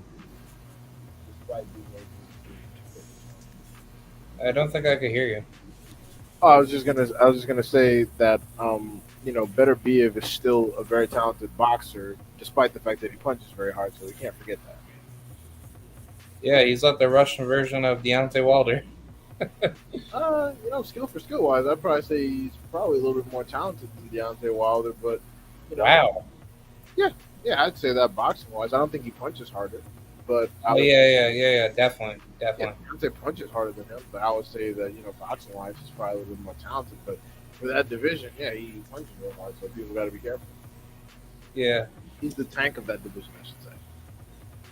despite being able to put this I don't think I could hear you. on. I was just gonna say that Better Biev is still a very talented boxer, despite the fact that he punches very hard. So we can't forget that. Yeah, he's like the Russian version of Deontay Wilder. Skill for skill wise, I'd probably say he's probably a little bit more talented than Deontay Wilder, but you know, Wow. yeah, I'd say that boxing wise, I don't think he punches harder, but Oh yeah, definitely, yeah, definitely. Deontay punches harder than him. But I would say that boxing wise, he's probably a little bit more talented. But for that division, yeah, he punches real hard, so people got to be careful. Yeah, He's the tank of that division, I should say.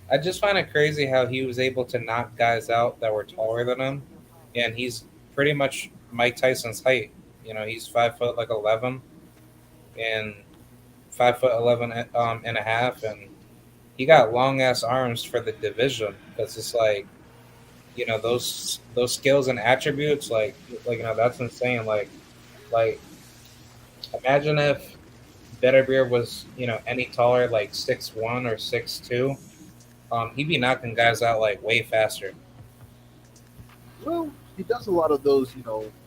I just find it crazy how he was able to knock guys out that were taller than him, and he's pretty much Mike Tyson's height. You know, he's 5 foot like 11, and 5 foot 11 and a half, and he got long ass arms for the division because it's like those skills and attributes that's insane. Like imagine if Better Beer was any taller, like 6'1" or 6'2". He'd be knocking guys out like way faster. Well, he does a lot of those,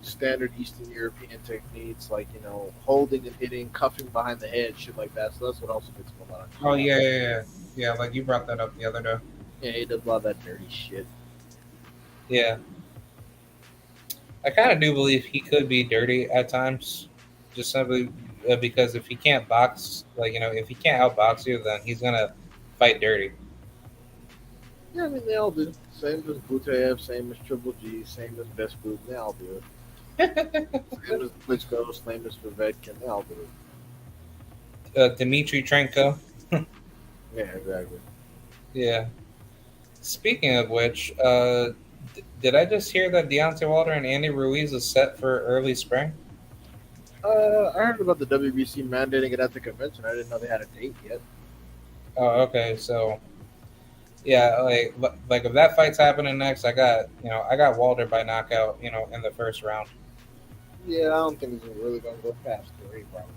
standard Eastern European techniques, like holding and hitting, cuffing behind the head, shit like that. So that's what also gets him a lot. Oh yeah. Like you brought that up the other day. Yeah, he does a lot of that dirty shit. Yeah, I kind of do believe he could be dirty at times, just simply because if he can't box, if he can't outbox you, then he's gonna fight dirty. Yeah, I mean they all do. Same as Butev, same as Triple G, same as Best Group. They all do it. Same as Klitschko, same as Povetkin. They all do it. Dmitry Trenko. Yeah, exactly. Yeah. Speaking of which, did I just hear that Deontay Wilder and Andy Ruiz is set for early spring? I heard about the WBC mandating it at the convention. I didn't know they had a date yet. Oh, okay. So, yeah, like if that fight's happening next, I got Wilder by knockout, in the first round. Yeah, I don't think it's really gonna go past 3, probably.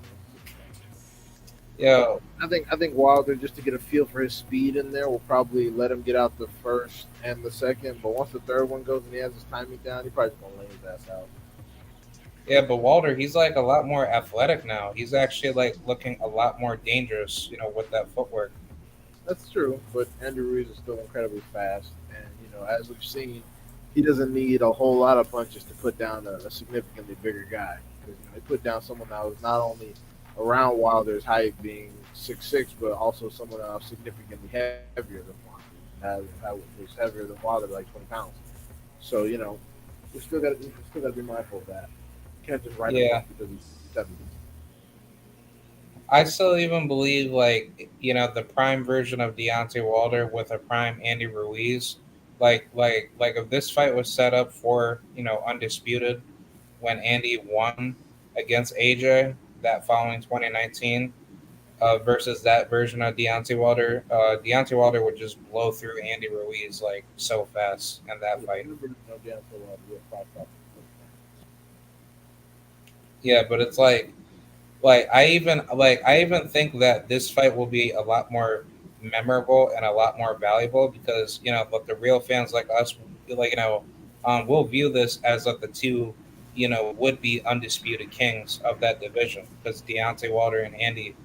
Yo, I think Wilder, just to get a feel for his speed in there, will probably let him get out the first and the second. But once the third one goes and he has his timing down, he probably just gonna lay his ass out. yeah, but Wilder, he's like a lot more athletic now. He's actually like looking a lot more dangerous, with that footwork. That's true, but Andrew Ruiz is still incredibly fast, and as we've seen, he doesn't need a whole lot of punches to put down a significantly bigger guy. Because he put down someone that was not only around Wilder's height, being 6'6", but also someone that was significantly heavier than Wilder. That was heavier than Wilder, like 20 pounds. So we still got to be mindful of that. You can't just write him Yeah. off because he's 70. I still even believe the prime version of Deontay Wilder with a prime Andy Ruiz, like if this fight was set up for undisputed when Andy won against AJ that following 2019 versus that version of Deontay Wilder would just blow through Andy Ruiz like so fast in that fight. Yeah, but it's I even think that this fight will be a lot more memorable and a lot more valuable because but the real fans like us we'll view this as like the two would be undisputed kings of that division because Deontay Wilder and Andy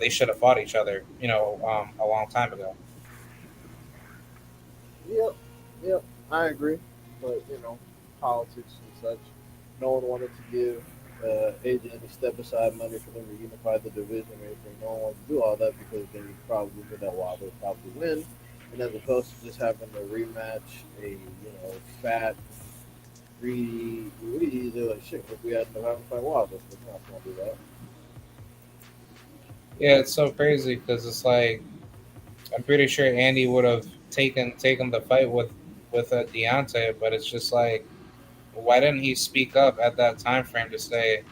they should have fought each other a long time ago. Yep, I agree. But politics and such. No one wanted to give AJ any step aside money for them to unify the division or anything. No one wanted to do all that because they probably knew that Wilder would probably win. And as opposed to just having a rematch, a fat, greedy Ruiz, they're like, shit, if we hadn't have to fight Wilder, we're not gonna do that. Yeah, it's so crazy because it's like I'm pretty sure Andy would have taken the fight with Deontay, but it's just like why didn't he speak up at that time frame to say,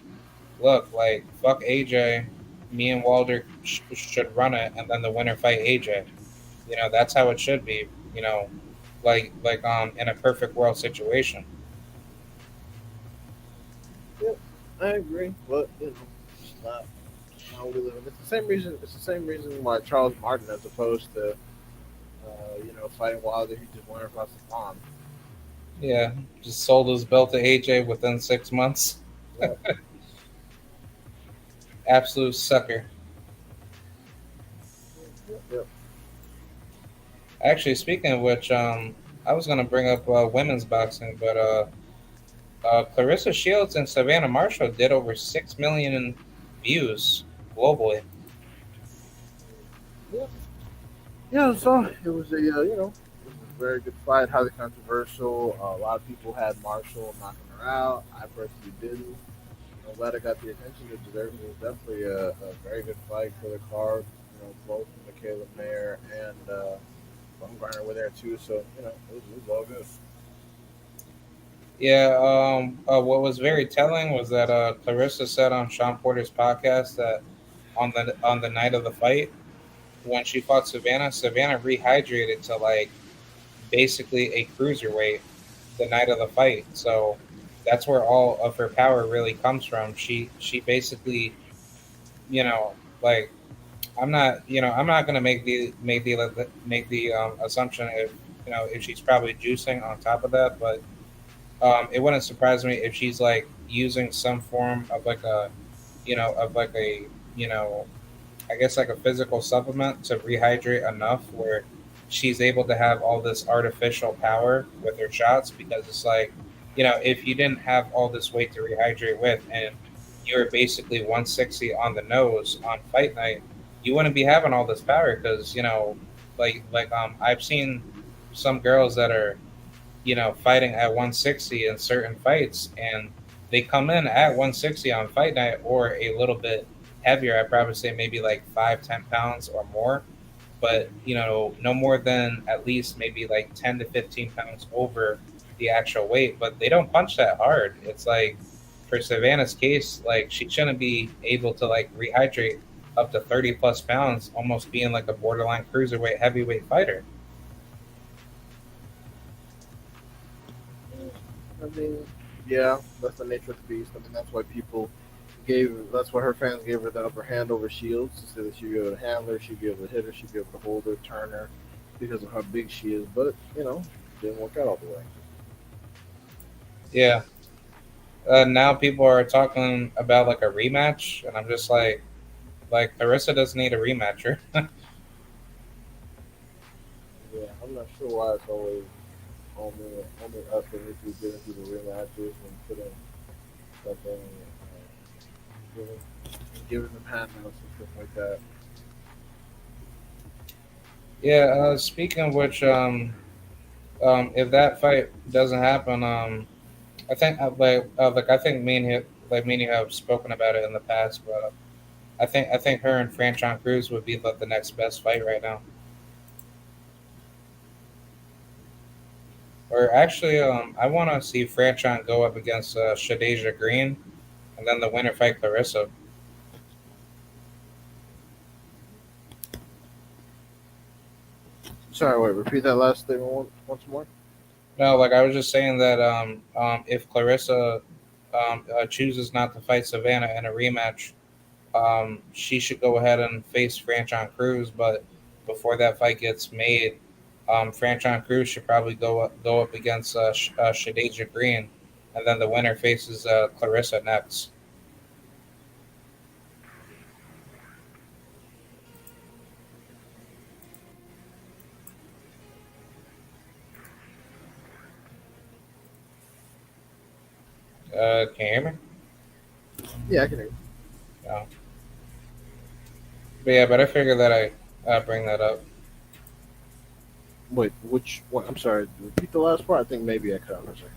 look, like fuck AJ, me and Wilder should run it, and then the winner fight AJ. That's how it should be. In a perfect world situation. Yep, I agree, but it's not how we live. It's the same reason. It's the same reason why Charles Martin, as opposed to Fighting Wilder, he just went across the pond. Yeah, just sold his belt to AJ within 6 months. Yeah. Absolute sucker. Yep. Actually, speaking of which, I was gonna bring up women's boxing, but Clarissa Shields and Savannah Marshall did over 6 million views globally. Yeah, so it was it was a very good fight, highly controversial. A lot of people had Marshall knocking her out. I personally didn't. I'm glad I got the attention it deserved. It was definitely a very good fight for the card. Both Michaela Mayer and Bumgarner were there too, so it was all good. Yeah, what was very telling was that Clarissa said on Sean Porter's podcast that on the night of the fight, when she fought Savannah, Savannah rehydrated to like basically a cruiserweight the night of the fight. So that's where all of her power really comes from. She basically, you know, like I'm not gonna make the assumption if she's probably juicing on top of that, but it wouldn't surprise me if she's like using some form of like a you know I guess like a physical supplement to rehydrate enough where she's able to have all this artificial power with her shots because it's like, if you didn't have all this weight to rehydrate with and you were basically 160 on the nose on fight night, you wouldn't be having all this power because, I've seen some girls that are, fighting at 160 in certain fights and they come in at 160 on fight night or a little bit heavier. I'd probably say maybe like 5-10 pounds or more, but no more than at least maybe like 10 to 15 pounds over the actual weight. But they don't punch that hard. It's like for Savannah's case, like she shouldn't be able to like rehydrate up to 30 plus pounds, almost being like a borderline cruiserweight heavyweight fighter. I mean, yeah, that's the nature of the beast. I mean, that's why her fans gave her the upper hand over Shields to say that she'd be able to handle her, she'd be able to hit her, she'd be able to hold her, turn her, because of how big she is. But didn't work out all the way. Yeah. Now people are talking about like a rematch, and I'm just like Clarissa doesn't need a rematcher. Yeah, I'm not sure why it's always only us that need to get into the rematches and put in something, giving them handouts and stuff like that. Yeah. Speaking of which, if that fight doesn't happen, I think I think me and you have spoken about it in the past, but I think her and Franchon Cruz would be like the next best fight right now. Or actually, I want to see Franchon go up against Shadeja Green, and then the winner fight Clarissa. Sorry, wait, repeat that last statement once more. No, like I was just saying that if Clarissa chooses not to fight Savannah in a rematch, she should go ahead and face Franchon Cruz. But before that fight gets made, Franchon Cruz should probably go up against Shadeja Green, and then the winner faces Clarissa next. Can you hear me? Yeah, I can hear you. No. But yeah, but I figured that I bring that up. Wait, which one? I'm sorry, repeat the last part. I think maybe I cut out for a second.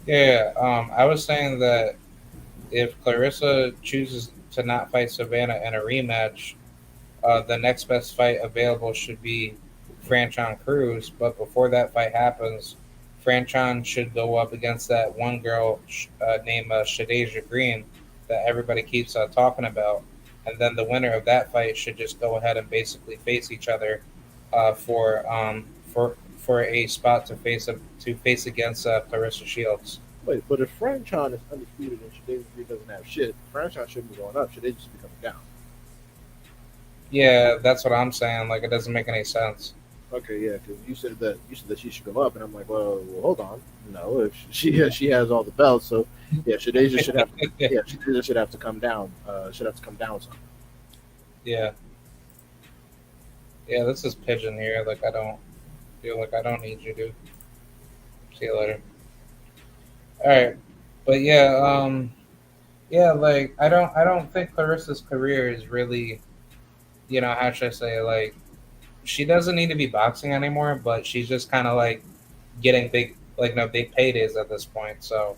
Yeah, I was saying that if Clarissa chooses to not fight Savannah in a rematch, the next best fight available should be Franchon Cruz. But before that fight happens, Franchon should go up against that one girl named Shadeja Green that everybody keeps talking about. And then the winner of that fight should just go ahead and basically face each other for a spot to face against Clarissa Shields. Wait, but if Franchon is undefeated and Shadej doesn't have shit, Franchon shouldn't be going up. Shadej just be coming down. Yeah, that's what I'm saying. Like it doesn't make any sense. Okay, yeah, because you said that she should go up, and I'm like, well hold on, no, if she has all the belts, so yeah, Shadeja should have yeah, Shadeja should have to come down, should have to come down some. Yeah, yeah. This is pigeon here. Like I don't feel like I don't need you, dude. See you later. All right, but yeah, yeah. Like I don't think Clarissa's career is really, how should I say, like she doesn't need to be boxing anymore, but she's just kind of like getting big, like no big paydays at this point. So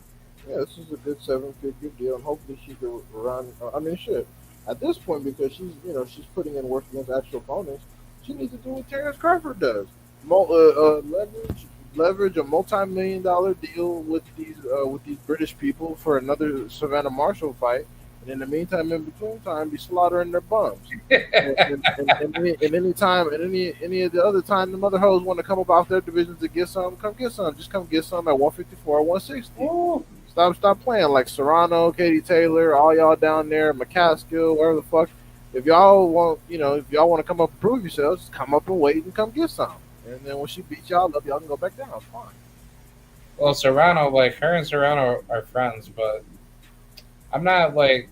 Yeah, this is a good 7-figure deal, and hopefully she can run. I mean, shit. At this point, because she's putting in work against actual opponents, she needs to do what Terrence Crawford does: leverage a multi-million-dollar deal with these British people for another Savannah Marshall fight, and in the meantime, in between time, be slaughtering their bums. And any time, and any of the other time, the mother hoes want to come up off their divisions to get some, come get some. Just come get some at 154 or 160. Ooh. Stop playing like Serrano, Katie Taylor, all y'all down there, McCaskill, wherever the fuck. If y'all want, if y'all want to come up and prove yourselves, just come up and wait and come get some. And then when she beats y'all up, y'all can go back down. It's fine. well, Serrano, like her and Serrano are friends, but I'm not like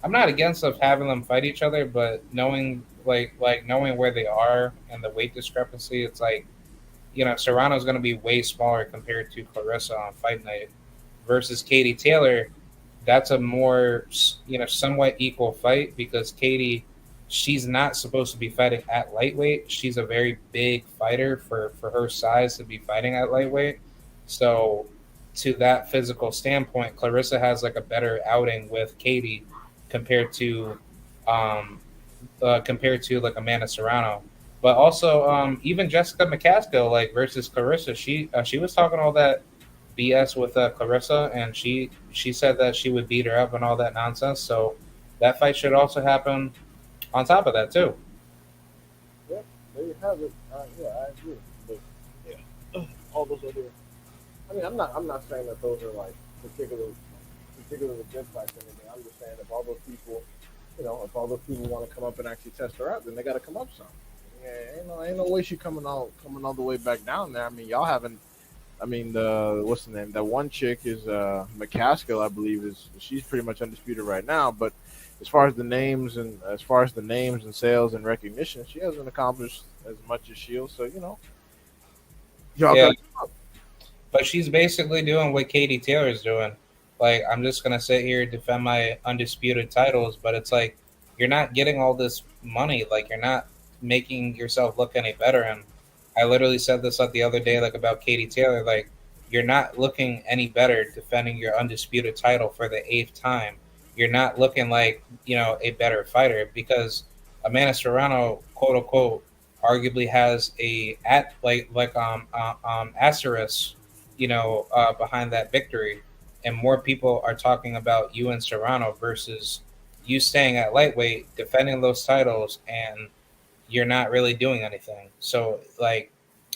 I'm not against of having them fight each other, but knowing like knowing where they are and the weight discrepancy, it's like Serrano's going to be way smaller compared to Clarissa on fight night versus Katie Taylor. That's a more somewhat equal fight because Katie, she's not supposed to be fighting at lightweight. She's a very big fighter for her size to be fighting at lightweight. So to that physical standpoint, Clarissa has like a better outing with Katie compared to like Amanda Serrano. But also, even Jessica McCaskill, like versus Clarissa, she was talking all that BS with Clarissa, and she said that she would beat her up and all that nonsense. So that fight should also happen on top of that too. Yeah, there you have it. Yeah, I agree. But yeah, all those other. I mean, I'm not saying that those are like particularly good fights or anything. I'm just saying if all those people, if all those people want to come up and actually test her out, then they got to come up some. Yeah, ain't no way she coming all the way back down there. I mean, y'all haven't. I mean, the what's the name? That one chick is McCaskill, I believe. She's pretty much undisputed right now. But as far as the names and sales and recognition, she hasn't accomplished as much as Shield. So y'all Yeah, got but she's basically doing what Katie Taylor's doing. Like I'm just gonna sit here and defend my undisputed titles, but it's like you're not getting all this money. Like you're not making yourself look any better. And I literally said this the other day, like about Katie Taylor. Like you're not looking any better defending your undisputed title for the eighth time. You're not looking like a better fighter because Amanda Serrano, quote unquote, arguably has a at asterisk behind that victory. And more people are talking about you and Serrano versus you staying at lightweight, defending those titles, and you're not really doing anything. So, like,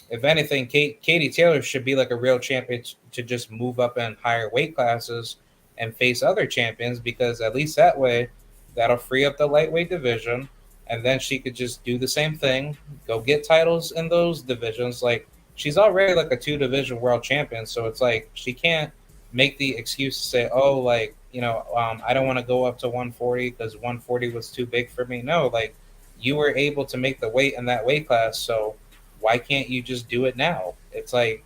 if anything, Katie Taylor should be like a real champion to just move up in higher weight classes and face other champions because at least that way, that'll free up the lightweight division. And then she could just do the same thing, go get titles in those divisions. Like, she's already like a two division world champion. So it's like she can't make the excuse to say, oh, like, I don't want to go up to 140 because 140 was too big for me. No, like, you were able to make the weight in that weight class. So why can't you just do it now? It's like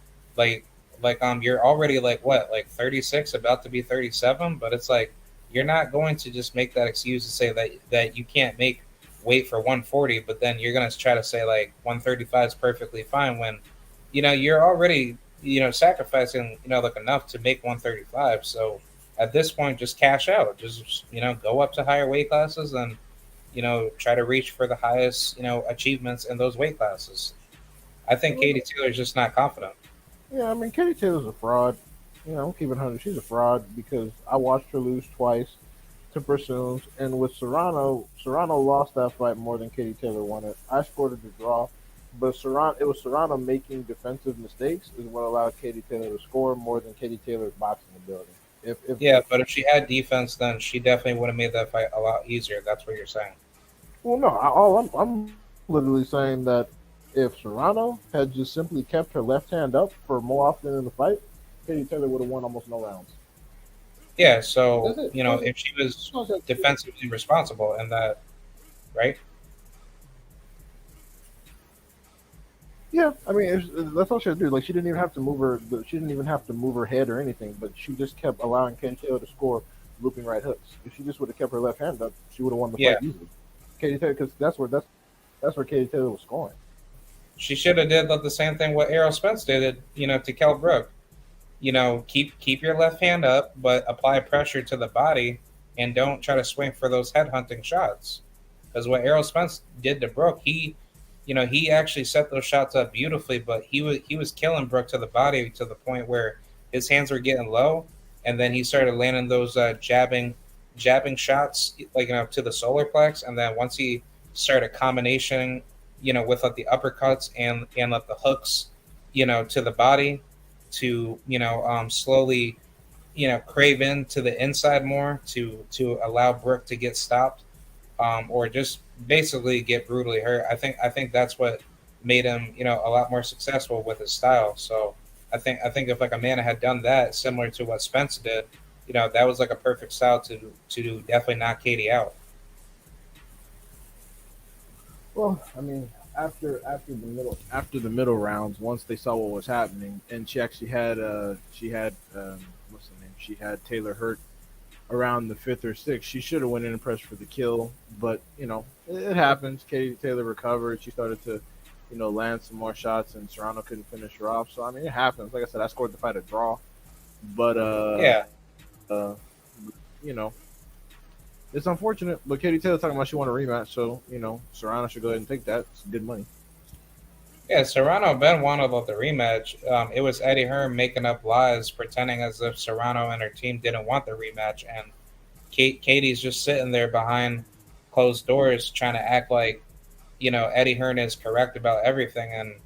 you're already like what, like 36, about to be 37, but it's like you're not going to just make that excuse to say that you can't make weight for 140, but then you're going to try to say like 135 is perfectly fine when you're already sacrificing like enough to make 135. So at this point, just cash out, just go up to higher weight classes and try to reach for the highest achievements in those weight classes. I think Katie Taylor is just not confident. Yeah, I mean, Katie Taylor's a fraud. I'm keeping 100. She's a fraud because I watched her lose twice to Pursunes, and with Serrano lost that fight more than Katie Taylor won it. I scored it to draw, but it was Serrano making defensive mistakes is what allowed Katie Taylor to score more than Katie Taylor's boxing ability. Yeah, but if she had defense, then she definitely would have made that fight a lot easier. That's what you're saying. Well, no, I'm literally saying that if Serrano had just simply kept her left hand up for more often in the fight, Katie Taylor would have won almost no rounds. Yeah, so That's it. if she was defensively responsible in that, right? Yeah, I mean, that's all she had to do. Like, she didn't even have to move her. She didn't even have to move her head or anything. But she just kept allowing Katie Taylor to score looping right hooks. If she just would have kept her left hand up, she would have won the Yeah. fight easily. Katie Taylor, because that's where Katie Taylor was scoring. She should have did the same thing what Errol Spence did, to Kell Brook. Keep your left hand up, but apply pressure to the body, and don't try to swing for those head hunting shots. Because what Errol Spence did to Brook, he actually set those shots up beautifully, but he was killing Brook to the body to the point where his hands were getting low, and then he started landing those jabbing shots to the solar plex, and then once he started combination, with the uppercuts and the hooks, to the body, to slowly crave in to the inside more to allow Brook to get stopped, or just basically get brutally hurt. I think that's what made him a lot more successful with his style. So I think if Amanda had done that similar to what Spence did, that was a perfect style to definitely knock Katie out. Well, I mean, after the middle rounds, once they saw what was happening, and she actually had what's the name? She had Taylor hurt around the fifth or sixth. She should have went in and pressed for the kill, but it happens. Katie Taylor recovered. She started to land some more shots, and Serrano couldn't finish her off. So I mean, it happens. Like I said, I scored the fight a draw, but Yeah. you know, it's unfortunate. But Katie Taylor talking about she want a rematch, so Serrano should go ahead and take that. It's good money. Yeah, Serrano Ben wanted about the rematch. It was Eddie Hearn making up lies, pretending as if Serrano and her team didn't want the rematch, and Katie's just sitting there behind closed doors, trying to act like Eddie Hearn is correct about everything, and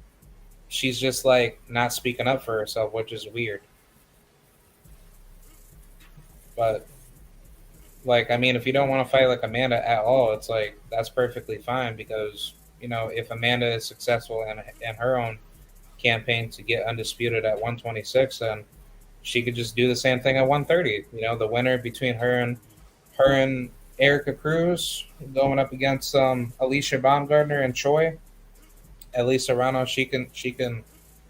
she's just not speaking up for herself, which is weird. But I mean, if you don't want to fight Amanda at all, it's that's perfectly fine, because if Amanda is successful in her own campaign to get undisputed at 126, then she could just do the same thing at 130. The winner between her and Erica Cruz going up against Alicia Baumgardner and Choi. At least Serrano, she can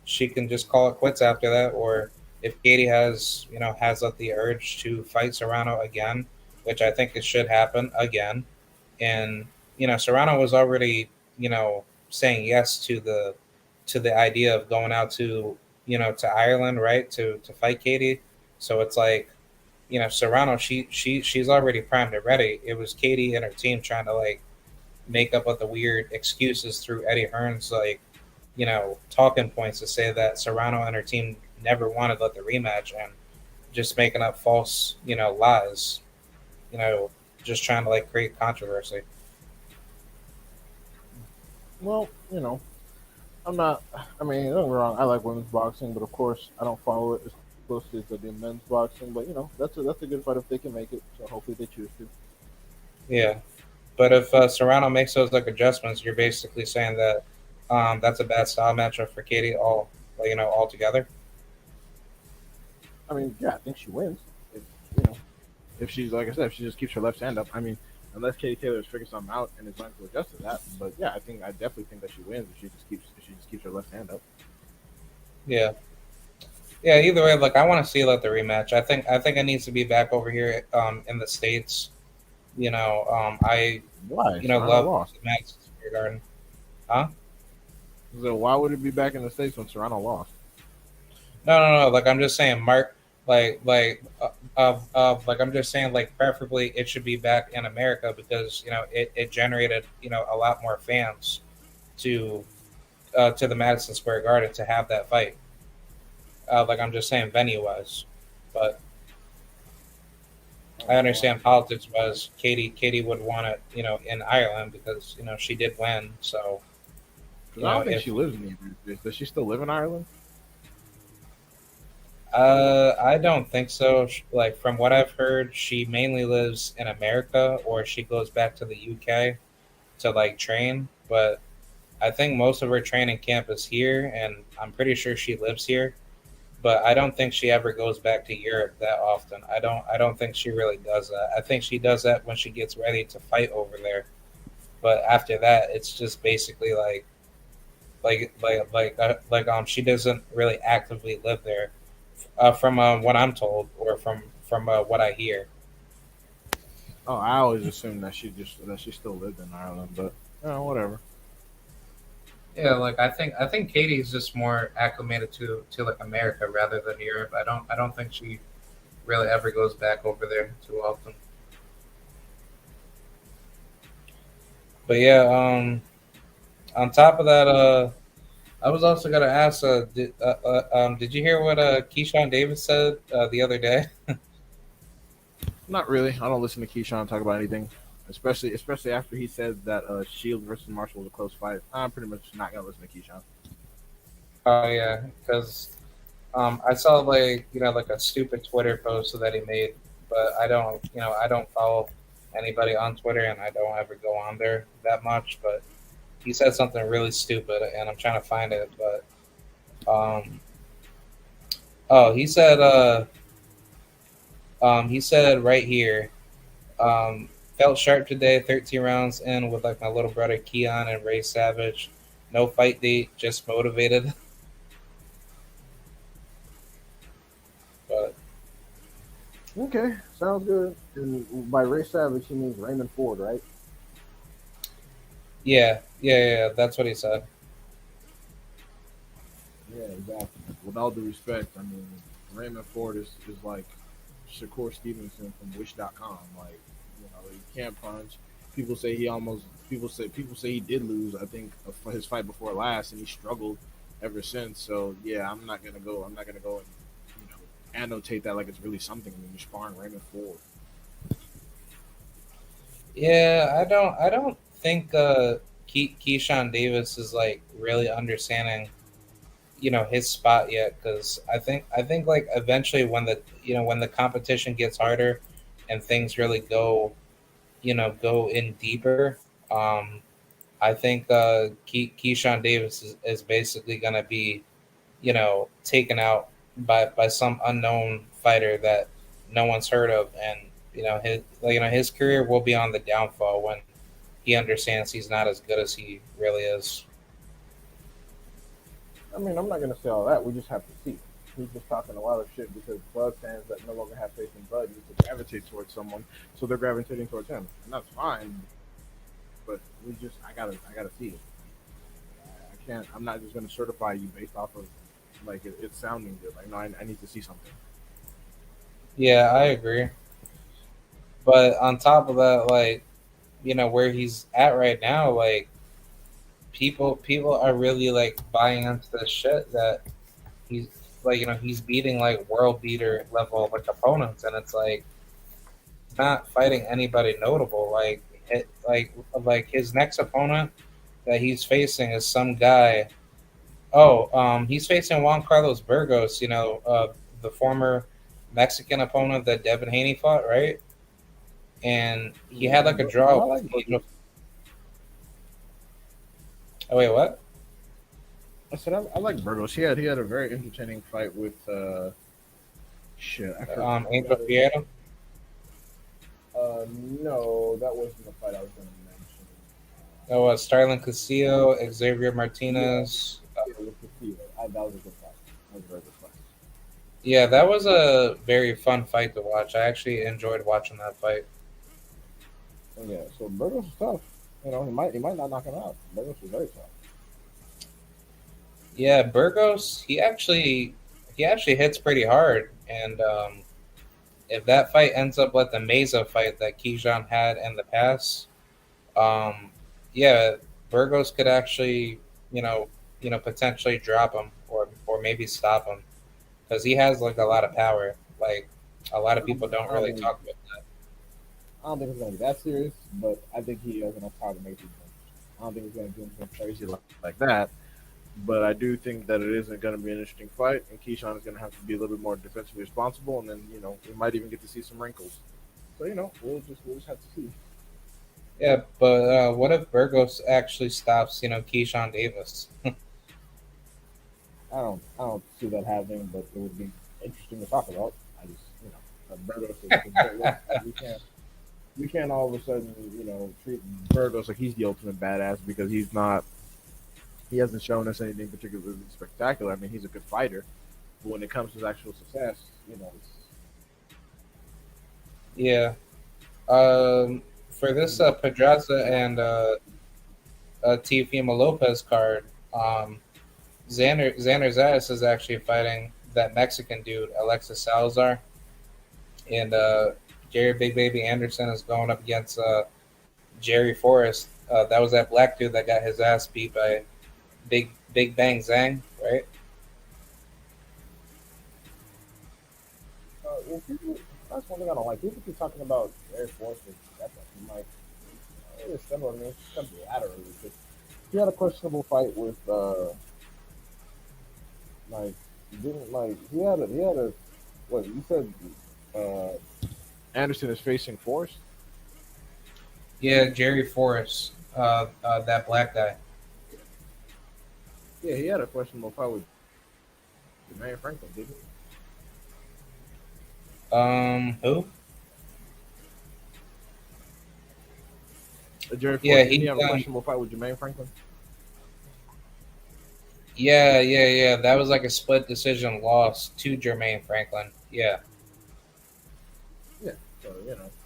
just call it quits after that. Or if Katie has the urge to fight Serrano again, which I think it should happen again, and Serrano was already saying yes to the idea of going out to to Ireland, right, to fight Katie. So it's Serrano, she's already primed and ready. It was Katie and her team trying to make up with the weird excuses through Eddie Hearn's talking points to say that Serrano and her team never wanted the rematch, and just making up false lies, just trying to create controversy. Well, I'm not. I mean, don't get me wrong. I like women's boxing, but of course, I don't follow it as closely as I do men's boxing. But that's a good fight if they can make it. So hopefully they choose to. Yeah, but if Serrano makes those adjustments, you're basically saying that that's a bad style matchup for Katie altogether. I mean, yeah, I think she wins. If, if she's like I said, if she just keeps her left hand up. I mean, unless Katie Taylor's figured something out and is going to adjust to that. But yeah, I definitely think that she wins if she just keeps her left hand up. Yeah. Yeah, either way, I want to see the rematch. I think it needs to be back over here in the States. I Why? love lost. Madison Square Garden. Huh? So why would it be back in the States when Serrano lost? No. I'm just saying, Mark. I'm just saying, preferably it should be back in America, because it generated a lot more fans to the Madison Square Garden to have that fight. I'm just saying, venue wise, but I understand politics wise. Katie would want it in Ireland, because she did win. So I don't think she lives in either. Does she still live in Ireland? I don't think so. From what I've heard, she mainly lives in America, or she goes back to the UK to train. But I think most of her training camp is here, and I'm pretty sure she lives here. But I don't think she ever goes back to Europe that often. I don't think she really does that. I think she does that when she gets ready to fight over there. But after that, it's just basically she doesn't really actively live there, from what I'm told, or from what I hear. Oh, I always assumed that she still lived in Ireland, but whatever. Yeah, like I think Katie's just more acclimated to like America rather than Europe. I don't think she really ever goes back over there too often. But yeah, on top of that, I was also gonna ask, did you hear what Keyshawn Davis said the other day? Not really. I don't listen to Keyshawn talk about anything, especially after he said that Shield versus Marshall was a close fight. I'm pretty much not gonna listen to Keyshawn. Oh yeah, because I saw like a stupid Twitter post that he made, but I don't follow anybody on Twitter, and I don't ever go on there that much. But he said something really stupid, and I'm trying to find it. But oh, he said right here, felt sharp today, 13 rounds in with like my little brother Keon and Ray Savage. No fight date, just motivated. But Okay, sounds good. And by Ray Savage, he means Raymond Ford, right? yeah, that's what he said. Yeah, exactly. With all due respect, I mean, Raymond Ford is like Shakur Stevenson from Wish.com. Like, he can't punch. People say he almost. People say he did lose. I think for his fight before last, and he struggled ever since. So yeah, I'm not gonna go. I'm not gonna go and annotate that like it's really something when you're sparring Raymond Ford. Yeah, I don't think Keyshawn Davis is like really understanding his spot yet, because I think like eventually when the competition gets harder and things really go in deeper. I think Keyshawn Davis is basically gonna be taken out by some unknown fighter that no one's heard of, and his career will be on the downfall when he understands he's not as good as he really is. I mean, I'm not gonna say all that. We just have to see. He's just talking a lot of shit because Bud fans that no longer have faith in Bud need to gravitate towards someone, so they're gravitating towards him, and that's fine. But I gotta see it. I can't. I'm not just gonna certify you based off of like it's sounding good. Like no, I need to see something. Yeah, I agree. But on top of that, like where he's at right now, like people are really like buying into the shit that he's he's beating like world beater level like opponents, and it's like he's not fighting anybody notable. Like his next opponent that he's facing is some guy. Oh, he's facing Juan Carlos Burgos. The former Mexican opponent that Devin Haney fought, right? And he had like a I draw with like Burgos. Angel. Oh wait, what? I said I like Burgos. He had a very entertaining fight with shit. I Angel forgot his name. Fierro. No, that wasn't the fight I was gonna mention. That was Starlin Castillo, Xavier Yeah, Martinez. yeah, with the Castillo. That was a good fight. That was a very good fight. Yeah, that was a very fun fight to watch. I actually enjoyed watching that fight. And yeah, so Burgos is tough. He might not knock him out. Burgos is very tough. Yeah, Burgos, he actually hits pretty hard, and if that fight ends up like the Mesa fight that Keyshawn had in the past, um, yeah, Burgos could actually, potentially drop him or maybe stop him because he has like a lot of power. Like a lot of people don't I don't really think talk about that. I don't think it's gonna be that serious, but I think he has enough power to make people. I don't think he's gonna do anything crazy like that. But I do think that it isn't going to be an interesting fight, and Keyshawn is going to have to be a little bit more defensively responsible, and then we might even get to see some wrinkles. So we'll just have to see. Yeah, but what if Burgos actually stops, Keyshawn Davis? I don't see that happening, but it would be interesting to talk about. I just, Burgos we can't all of a sudden, treat Burgos like he's the ultimate badass because he hasn't shown us anything particularly spectacular. I mean, he's a good fighter, but when it comes to actual success, Yeah. For this Pedraza and Teofimo Lopez card, Xander Zayas is actually fighting that Mexican dude, Alexis Salazar, and Jerry Big Baby Anderson is going up against Jerry Forrest. That was that black dude that got his ass beat by Big Bang Zhang, right? that's one thing I don't like. People keep talking about Air Force. I'm like, it's similar. I mean, it's something laterally. Because he had a questionable fight with, like, didn't like he had a what you said. Uh, Anderson is facing Force. Yeah, Jerry Forrest, that black guy. Yeah, he had a questionable fight with Jermaine Franklin, didn't Who? he? Jerry Force, Yeah, didn't he have a questionable fight with Jermaine Franklin? Yeah. That was like a split decision loss to Jermaine Franklin. Yeah. Yeah, so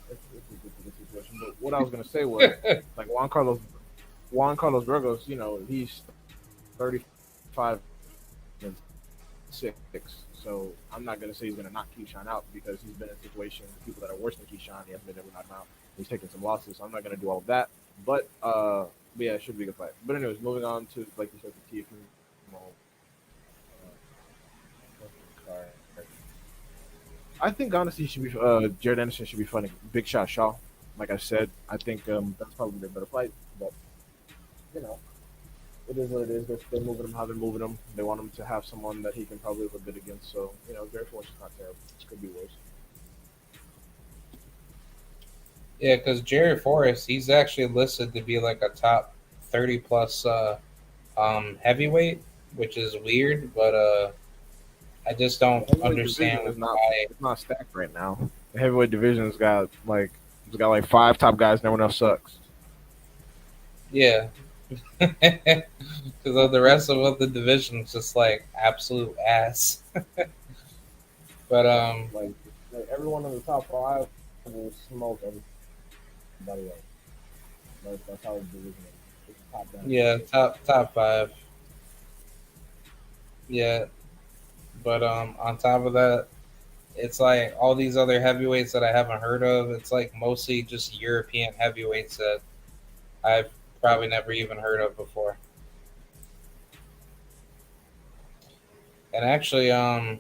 it's a good situation. But what I was gonna say was like Juan Carlos Burgos. He's 35 and 6, so I'm not gonna say he's gonna knock Keyshawn out because he's been in situations with people that are worse than Keyshawn. He hasn't been able to knock him out. He's taken some losses, so I'm not gonna do all of that. But yeah, it should be a good fight. But anyways, moving on to like you said, the TFU. I think honestly, should be Jared Anderson should be fighting Big Shot Shaw. Like I said, I think that's probably their better fight. But you know, it is what it is. They're moving him how they're moving him. They want him to have someone that he can probably live a bit against. So Jared Force is not terrible. This could be worse. Yeah, because Jerry Forrest, he's actually listed to be like a top 30 plus heavyweight, which is weird, but I just don't understand why. It's not stacked right now. The heavyweight division's got like 5 top guys, and everyone else sucks. Yeah. Because the rest of the division's just like absolute ass. But like everyone in the top 5 will smoke everybody else. That's how the division is. It's top down. yeah, top 5. Yeah, but on top of that, it's like all these other heavyweights that I haven't heard of. It's like mostly just European heavyweights that I've probably never even heard of before. And actually, a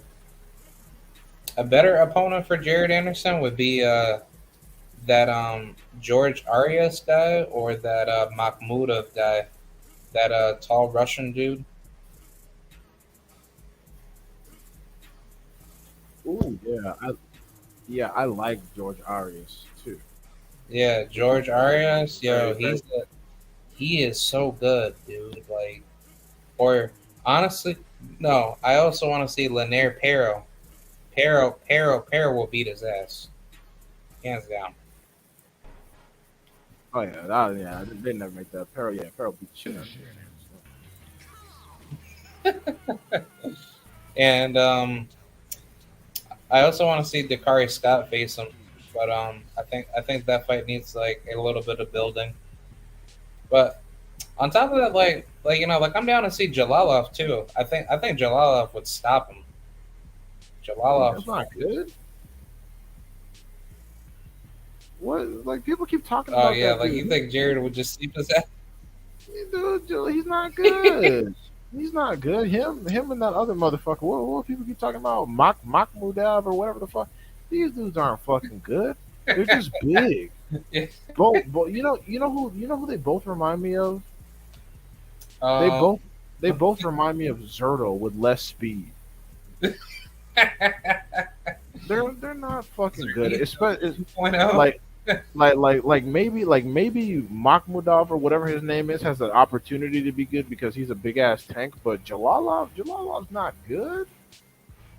better opponent for Jared Anderson would be that George Arias guy or that Makhmudov guy, that tall Russian dude. Ooh, I like George Arias too. Yeah, George Arias. Yo, he is so good, dude. Like, or honestly, no. I also want to see Lanier Perro. Perro will beat his ass, hands down. Oh yeah, they never make that. Perro beat the shit out of Jared Anderson. And I also want to see Dakari Scott face him, but I think that fight needs like a little bit of building. But on top of that, like I'm down to see Jalalov too. I think Jalalov would stop him. Jalalov, That's not good. What? Like people keep talking oh about yeah, that. like Dude. you think Jared would just sleep his ass? Dude, he's not good. He's not good. Him and that other motherfucker. What people keep talking about? Makhmudov or whatever the fuck. These dudes aren't fucking good. They're just big. Yeah. Both, you know who they both remind me of. Um, They both remind me of Zerto with less speed. They're not fucking good. It's 2.0. like maybe Makhmudov or whatever his name is has an opportunity to be good because he's a big ass tank, but Jalalov's not good.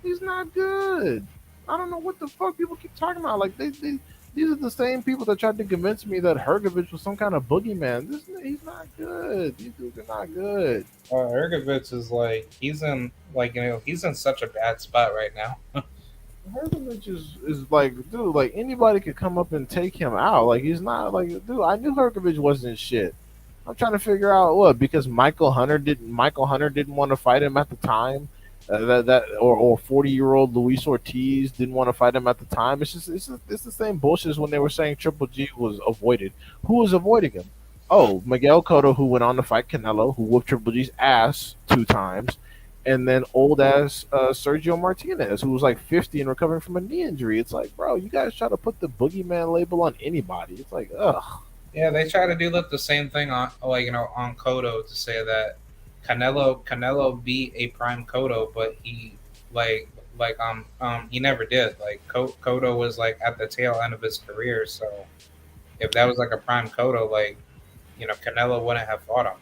He's not good. I don't know what the fuck people keep talking about. Like these are the same people that tried to convince me that Hergovich was some kind of boogeyman. He's not good. These dudes are not good. Ergovitz is like he's in such a bad spot right now. Hergovich is like, dude, like anybody could come up and take him out. Like he's not like, dude. I knew Hergovich wasn't shit. I'm trying to figure out what because Michael Hunter didn't want to fight him at the time. Or 40-year-old Luis Ortiz didn't want to fight him at the time. It's the same bullshit as when they were saying Triple G was avoided. Who was avoiding him? Oh, Miguel Cotto, who went on to fight Canelo, who whooped Triple G's ass 2 times, and then old ass Sergio Martinez, who was like 50 and recovering from a knee injury. It's like, bro, you guys try to put the boogeyman label on anybody. It's like, ugh. Yeah, they try to do the same thing on on Cotto to say that Canelo beat a prime Cotto, but he he never did. Like Cotto was like at the tail end of his career, so if that was like a prime Cotto, Canelo wouldn't have fought him.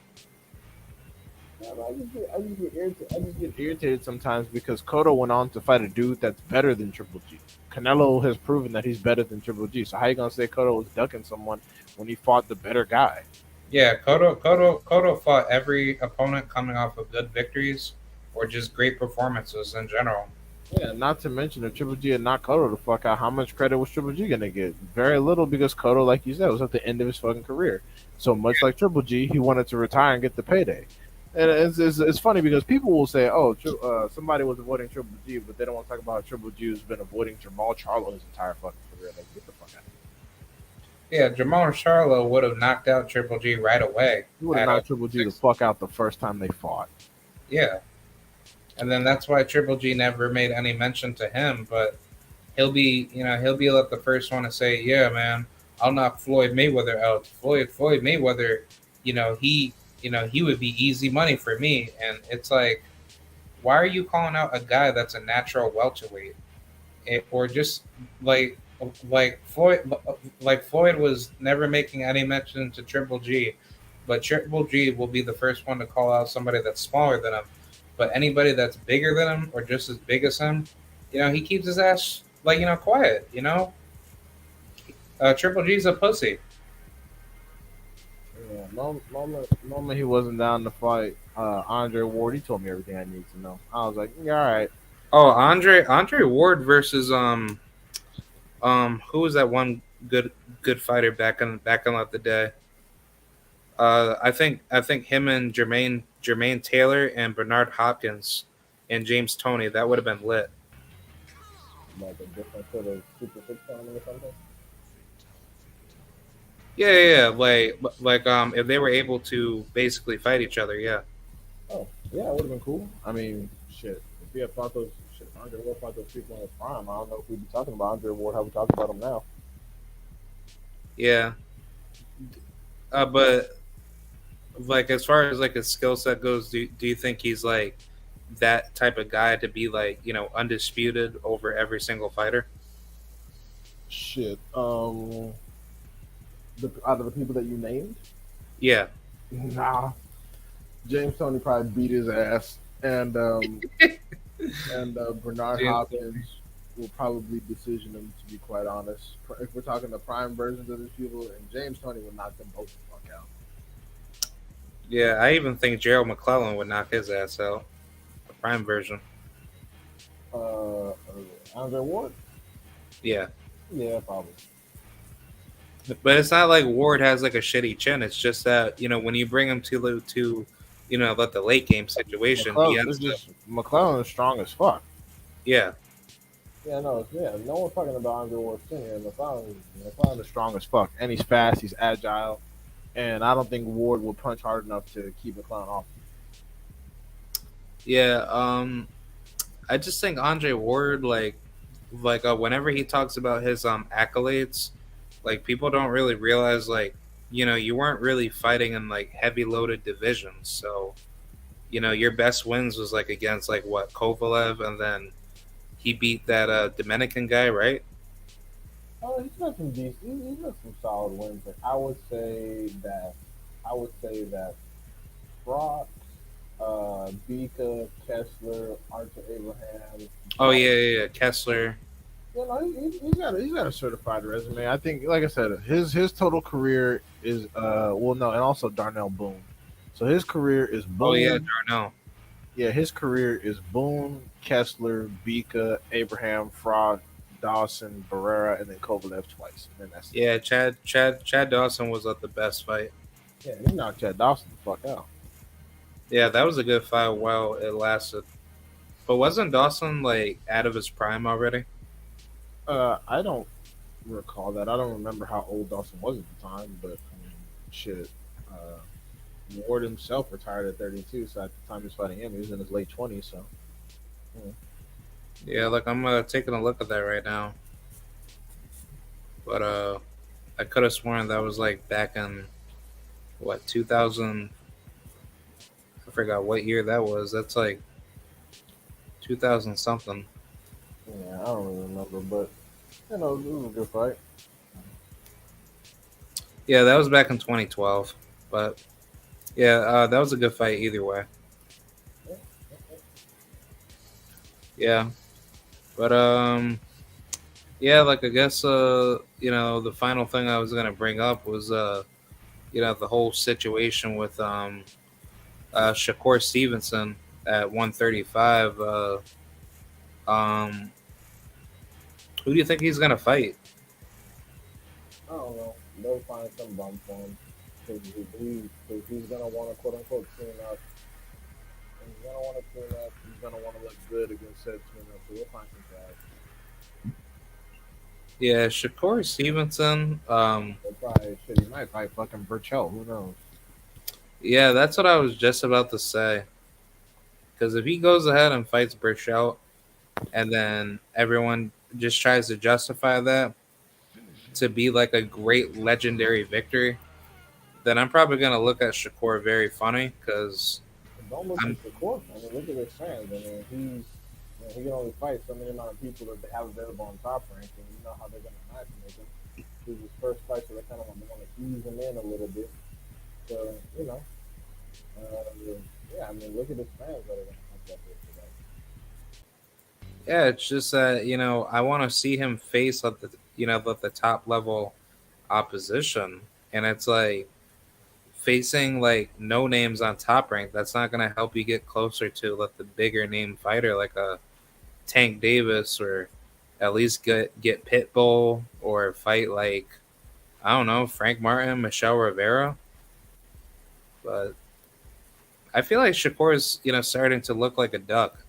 Yeah, I just get irritated sometimes because Cotto went on to fight a dude that's better than Triple G. Canelo has proven that he's better than Triple G. So how you gonna say Cotto was ducking someone when he fought the better guy? Yeah, Cotto fought every opponent coming off of good victories or just great performances in general. Yeah, not to mention if Triple G had knocked Cotto the fuck out, how much credit was Triple G gonna get? Very little because Cotto, like you said, was at the end of his fucking career. So much like Triple G, he wanted to retire and get the payday. And it's funny because people will say, "Oh, somebody was avoiding Triple G," but they don't want to talk about how Triple G has been avoiding Jamal Charlo his entire fucking career. Like, get the fuck out of here. Yeah, Jamal Charlo would have knocked out Triple G right away. He would have knocked Triple G the fuck out the first time they fought. Yeah, and then that's why Triple G never made any mention to him. But he'll be like the first one to say, "Yeah, man, I'll knock Floyd Mayweather out." Floyd Mayweather, he would be easy money for me. And it's like, why are you calling out a guy that's a natural welterweight, or just like Floyd was never making any mention to Triple G, but Triple G will be the first one to call out somebody that's smaller than him. But anybody that's bigger than him or just as big as him, he keeps his ass quiet. Triple G's a pussy. Yeah, moment he wasn't down to fight Andre Ward, he told me everything I need to know. I was like, yeah, all right. Oh, Andre Ward versus who was that one good fighter back in the day? I think him and Jermaine Taylor and Bernard Hopkins and James Toney, that would have been lit. Like a different sort of Super 6 tournament or something. Yeah. If they were able to basically fight each other, yeah. Oh, yeah, it would have been cool. I mean, shit. If we had fought those Andre Ward fought those people in his prime, I don't know if we'd be talking about Andre Ward how we talk about him now. Yeah. But like as far as like his skill set goes, do you think he's like that type of guy to be like, undisputed over every single fighter? Shit. Out of the people that you named? Yeah. Nah. James Toney probably beat his ass. And Bernard Hopkins will probably decision him, to be quite honest. If we're talking the prime versions of these people, and James Toney would knock them both the fuck out. Yeah, I even think Gerald McClellan would knock his ass out. The prime version. Andre Ward? Yeah. Yeah, probably. But it's not like Ward has like a shitty chin. It's just that, when you bring him to let the late game situation, McClellan is strong as fuck. Yeah. Yeah, no one's talking about Andre Ward's chin here. McClellan is strong as fuck. And he's fast, he's agile. And I don't think Ward will punch hard enough to keep McClellan off. Yeah, I just think Andre Ward, whenever he talks about his accolades, like people don't really realize, like, you weren't really fighting in like heavy loaded divisions. So, your best wins was like against like what, Kovalev, and then he beat that Dominican guy, right? Oh, he's got some decent. He's got some solid wins. Like, I would say that Brock, Bika, Kessler, Archer Abraham, Oh Dalton. yeah, Kessler. You know, he's got a certified resume. I think, like I said, his total career is well, no, and also Darnell Boone. So his career is Oh yeah, Boone. Darnell. Yeah, his career is Boone, Kessler, Bika, Abraham, Frog, Dawson, Barrera, and then Kovalev twice. And then that's it. Yeah, Chad Dawson was at the best fight. Yeah, he knocked Chad Dawson the fuck out. Yeah, that was a good fight while it lasted. But wasn't Dawson like out of his prime already? I don't recall that. I don't remember how old Dawson was at the time, but I mean, shit. Uh, Ward himself retired at 32, so at the time he was fighting him, he was in his late 20s. So, yeah. Yeah, like I'm taking a look at that right now. But I could have sworn that was like back in what 2000. I forgot what year that was. That's like 2000 something. Yeah, I don't really remember, but you know, it was a good fight. Yeah, that was back in 2012. But yeah, that was a good fight either way. Yeah, but yeah, like I guess the final thing I was gonna bring up was the whole situation with Shakur Stevenson at 135. Um, who do you think he's gonna fight? I don't know. They'll find some bum for him because he's gonna want to quote unquote tune up. And he's gonna want to tune up. He's gonna want to look good against said tune up. So we'll find some guys. Yeah, Shakur Stevenson. They'll probably shit. He might fight fucking Burchell. Who knows? Yeah, that's what I was just about to say. Because if he goes ahead and fights Burchell, and then everyone just tries to justify that to be like a great legendary victory, then I'm probably gonna look at Shakur very funny because And don't look I'm at the court. I mean, look at his fans. I mean, he can only fight so many amount of people that they have available on Top Rank, and you know how they're gonna matchmake him. This is his first fight, so they kind of want to ease him in a little bit. So you know, yeah. I mean, look at his fans that are gonna come up here today. yeah, it's just that I want to see him face at the top level opposition, and it's like facing like no names on Top Rank. That's not gonna help you get closer to the bigger name fighter like a Tank Davis, or at least get Pitbull, or fight like I don't know, Frank Martin, Michelle Rivera. But I feel like Shakur is starting to look like a duck.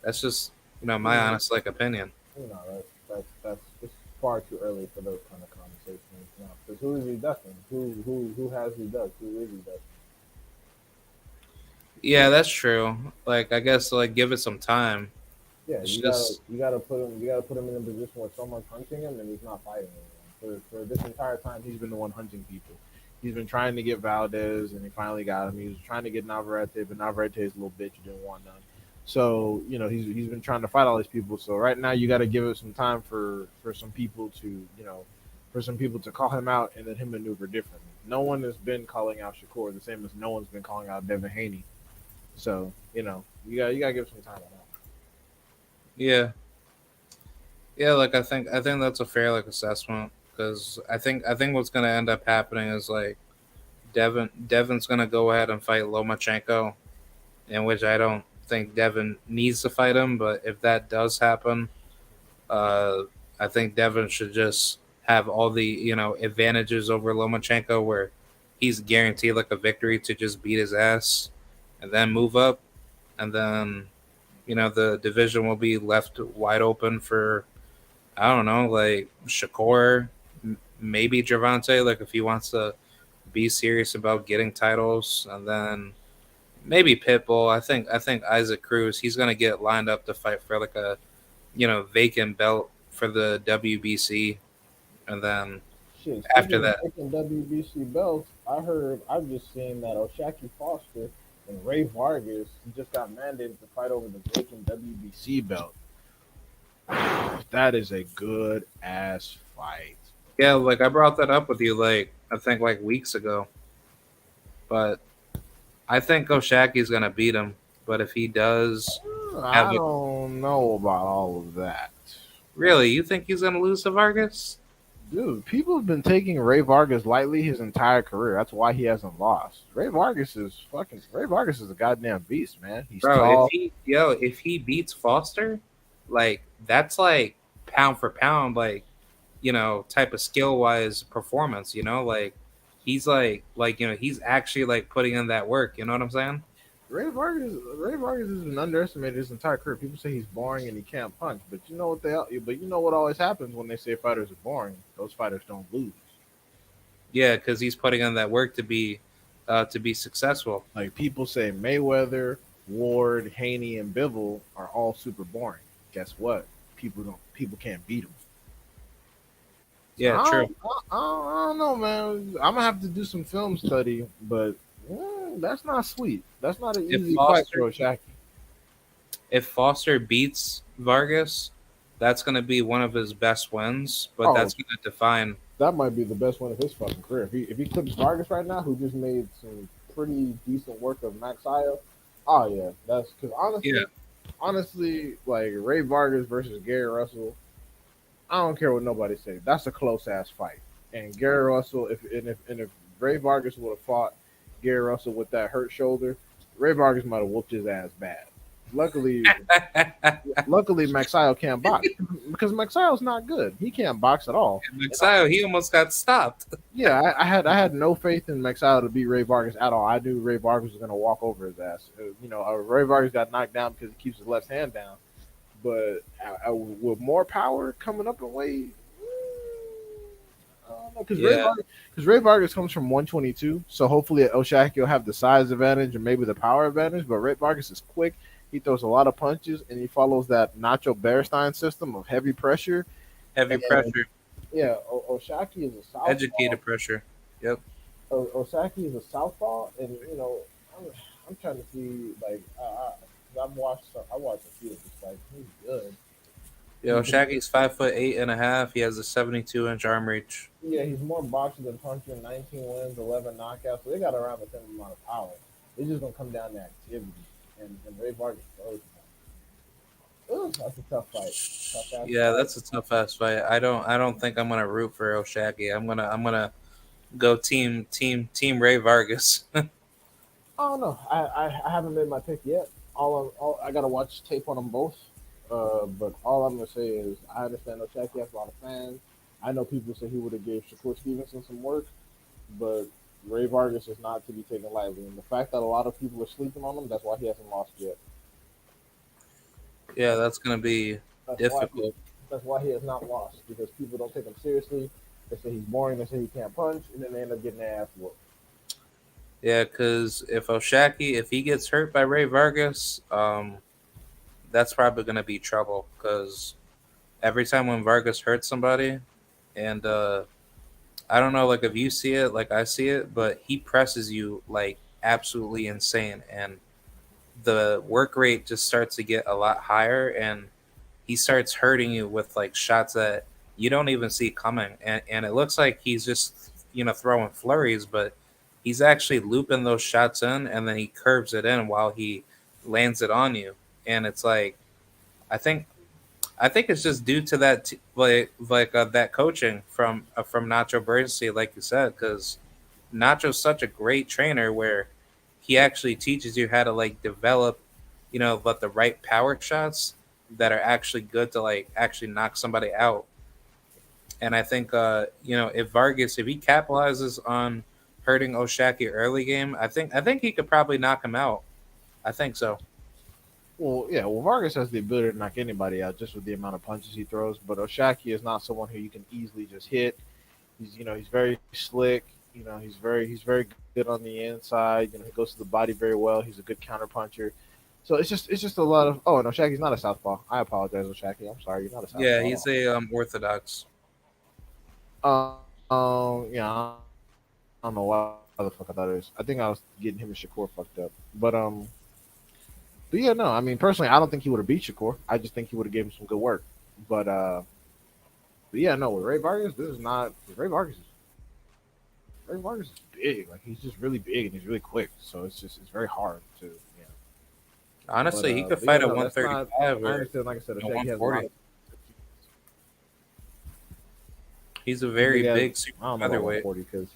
That's just my Mm, honest like opinion. you know, that's it's far too early for those kind of conversations now. Because who is he ducking? Who has he ducked? Who is he ducking? Yeah, that's true. Like I guess like give it some time. Yeah, It's just you gotta put him in a position where someone's hunting him and he's not fighting anyone. For this entire time, he's been the one hunting people. He's been trying to get Valdez, and he finally got him. He was trying to get Navarrete, but Navarrete's a little bitch. He didn't want none. So he's been trying to fight all these people. So right now, you got to give it some time for some people to for some people to call him out and let him maneuver differently. No one has been calling out Shakur the same as no one's been calling out Devin Haney. So you got to give some time on that. yeah, yeah. Like I think that's a fair like assessment because I think what's gonna end up happening is like Devin's gonna go ahead and fight Lomachenko, in which I don't think Devin needs to fight him. But if that does happen, uh, I think Devin should just have all the advantages over Lomachenko, where he's guaranteed like a victory to just beat his ass, and then move up, and then the division will be left wide open for I don't know like Shakur, maybe Javante, like if he wants to be serious about getting titles, and then maybe Pitbull. I think Isaac Cruz. He's gonna get lined up to fight for like a vacant belt for the WBC, and then Shit, after speaking of that, taking WBC belts, I've just seen that Oshaki Foster and Ray Vargas just got mandated to fight over the vacant WBC belt. That is a good ass fight. Yeah, like I brought that up with you, like I think like weeks ago, but I think Oshaki's gonna beat him. But if he does have I a don't know about all of that. really, you think he's gonna lose to Vargas? Dude, people have been taking Ray Vargas lightly his entire career. That's why he hasn't lost. Ray Vargas is a goddamn beast, man. He's Bro, tall. if he beats Foster, like that's like pound for pound, like type of skill wise performance. He's he's actually like putting in that work. You know what I'm saying? Ray Vargas has been underestimated his entire career. People say he's boring and he can't punch, but you know what always happens when they say fighters are boring? Those fighters don't lose. Yeah, because he's putting in that work to be successful. Like people say Mayweather, Ward, Haney, and Bivol are all super boring. Guess what? People can't beat them. Yeah, true. I don't know, man. I'm gonna have to do some film study, but that's not sweet. That's not an If easy fight Foster, for O'Shaki. if Foster beats Vargas, that's going to be one of his best wins, but Oh, that's going to define. that might be the best one of his fucking career. If he clips Vargas right now, who just made some pretty decent work of Max Io, oh yeah, that's because Yeah, honestly, like Ray Vargas versus Gary Russell, I don't care what nobody say. That's a close ass fight. And Gary Russell, if Ray Vargas would have fought Gary Russell with that hurt shoulder, Ray Vargas might have whooped his ass bad. Luckily, Maxio can't box because Maxio's not good. He can't box at all. Maxio, he almost got stopped. Yeah, I had no faith in Maxio to beat Ray Vargas at all. I knew Ray Vargas was going to walk over his ass. Ray Vargas got knocked down because he keeps his left hand down. But with more power coming up in weight, I don't know, because Ray Vargas comes from 122, so hopefully O'Shaki will have the size advantage and maybe the power advantage. But Ray Vargas is quick. He throws a lot of punches, and he follows that Nacho Bearstein system of heavy pressure. Heavy pressure, Yeah, O'Shaki is a southpaw. educated pressure. Yep. O'Shaki is a southpaw, and I'm trying to see like I watched a few of his fights. He's good. Yo, Shaggy's 5'8.5". He has a 72-inch arm reach. Yeah, he's more boxer than puncher. 19 wins, 11 knockouts. So they got around the same amount of power. It's just gonna come down to activity. And Ray Vargas throws. That's a tough fight. Yeah, that's a tough ass fight. I don't think I'm gonna root for O'Shaki. I'm gonna go team Ray Vargas. I don't know. I haven't made my pick yet. I gotta watch tape on them both. But all I'm gonna say is I understand O'Shaki has a lot of fans. I know people say he would have gave Shakur Stevenson some work, but Ray Vargas is not to be taken lightly. And the fact that a lot of people are sleeping on him, that's why he hasn't lost yet. Yeah, that's gonna be difficult. That's why he has not lost, because people don't take him seriously. They say he's boring. They say he can't punch, and then they end up getting their ass whooped. Yeah, because if he gets hurt by Ray Vargas, that's probably gonna be trouble. Because every time when Vargas hurts somebody, and I don't know, like if you see it, like I see it, but he presses you like absolutely insane, and the work rate just starts to get a lot higher, and he starts hurting you with like shots that you don't even see coming, and it looks like he's just throwing flurries, but he's actually looping those shots in, and then he curves it in while he lands it on you, and it's like I think it's just due to that that coaching from Nacho Bernstein, like you said, because Nacho's such a great trainer where he actually teaches you how to like develop, but the right power shots that are actually good to like actually knock somebody out. And I think if Vargas, if he capitalizes on hurting O'Shaki early game, I think he could probably knock him out. I think so. Well, yeah. Well, Vargas has the ability to knock anybody out just with the amount of punches he throws. But O'Shaki is not someone who you can easily just hit. He's very slick. He's very good on the inside. He goes to the body very well. He's a good counter puncher. So it's just a lot of. Oh, no, O'Shaki's not a southpaw. I apologize, O'Shaki. I'm sorry, you're not a southpaw. Yeah, he's a orthodox. Yeah. I don't know why the fuck I thought it was. I think I was getting him and Shakur fucked up. But yeah, no. I mean, personally, I don't think he would have beat Shakur. I just think he would have gave him some good work. But But yeah, no, with Ray Vargas, this is not Ray Vargas is big. Like he's just really big and he's really quick. So it's very hard to Honestly, he could But yeah, fight at no, that's not. 135 I or understand. Like I said, Oshaki has a lot 140. of. He's a I very think he has, big I super don't know about featherweight. 140 because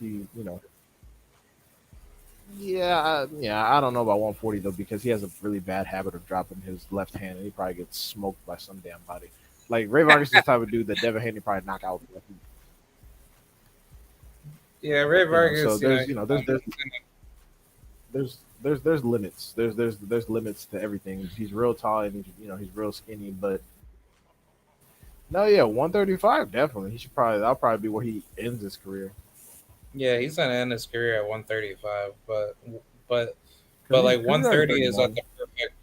yeah, I don't know about 140 though because he has a really bad habit of dropping his left hand and he probably gets smoked by some damn body. Like Ray Vargas is the type of dude that Devin Haney probably knock out. Yeah, Ray Vargas. So there's he's there's limits. There's limits to everything. He's real tall and he's real skinny, but no, yeah, 135 definitely. That'll probably be where he ends his career. gonna end his career at 135, but Cause like he's already 130 is like 31. the perfect.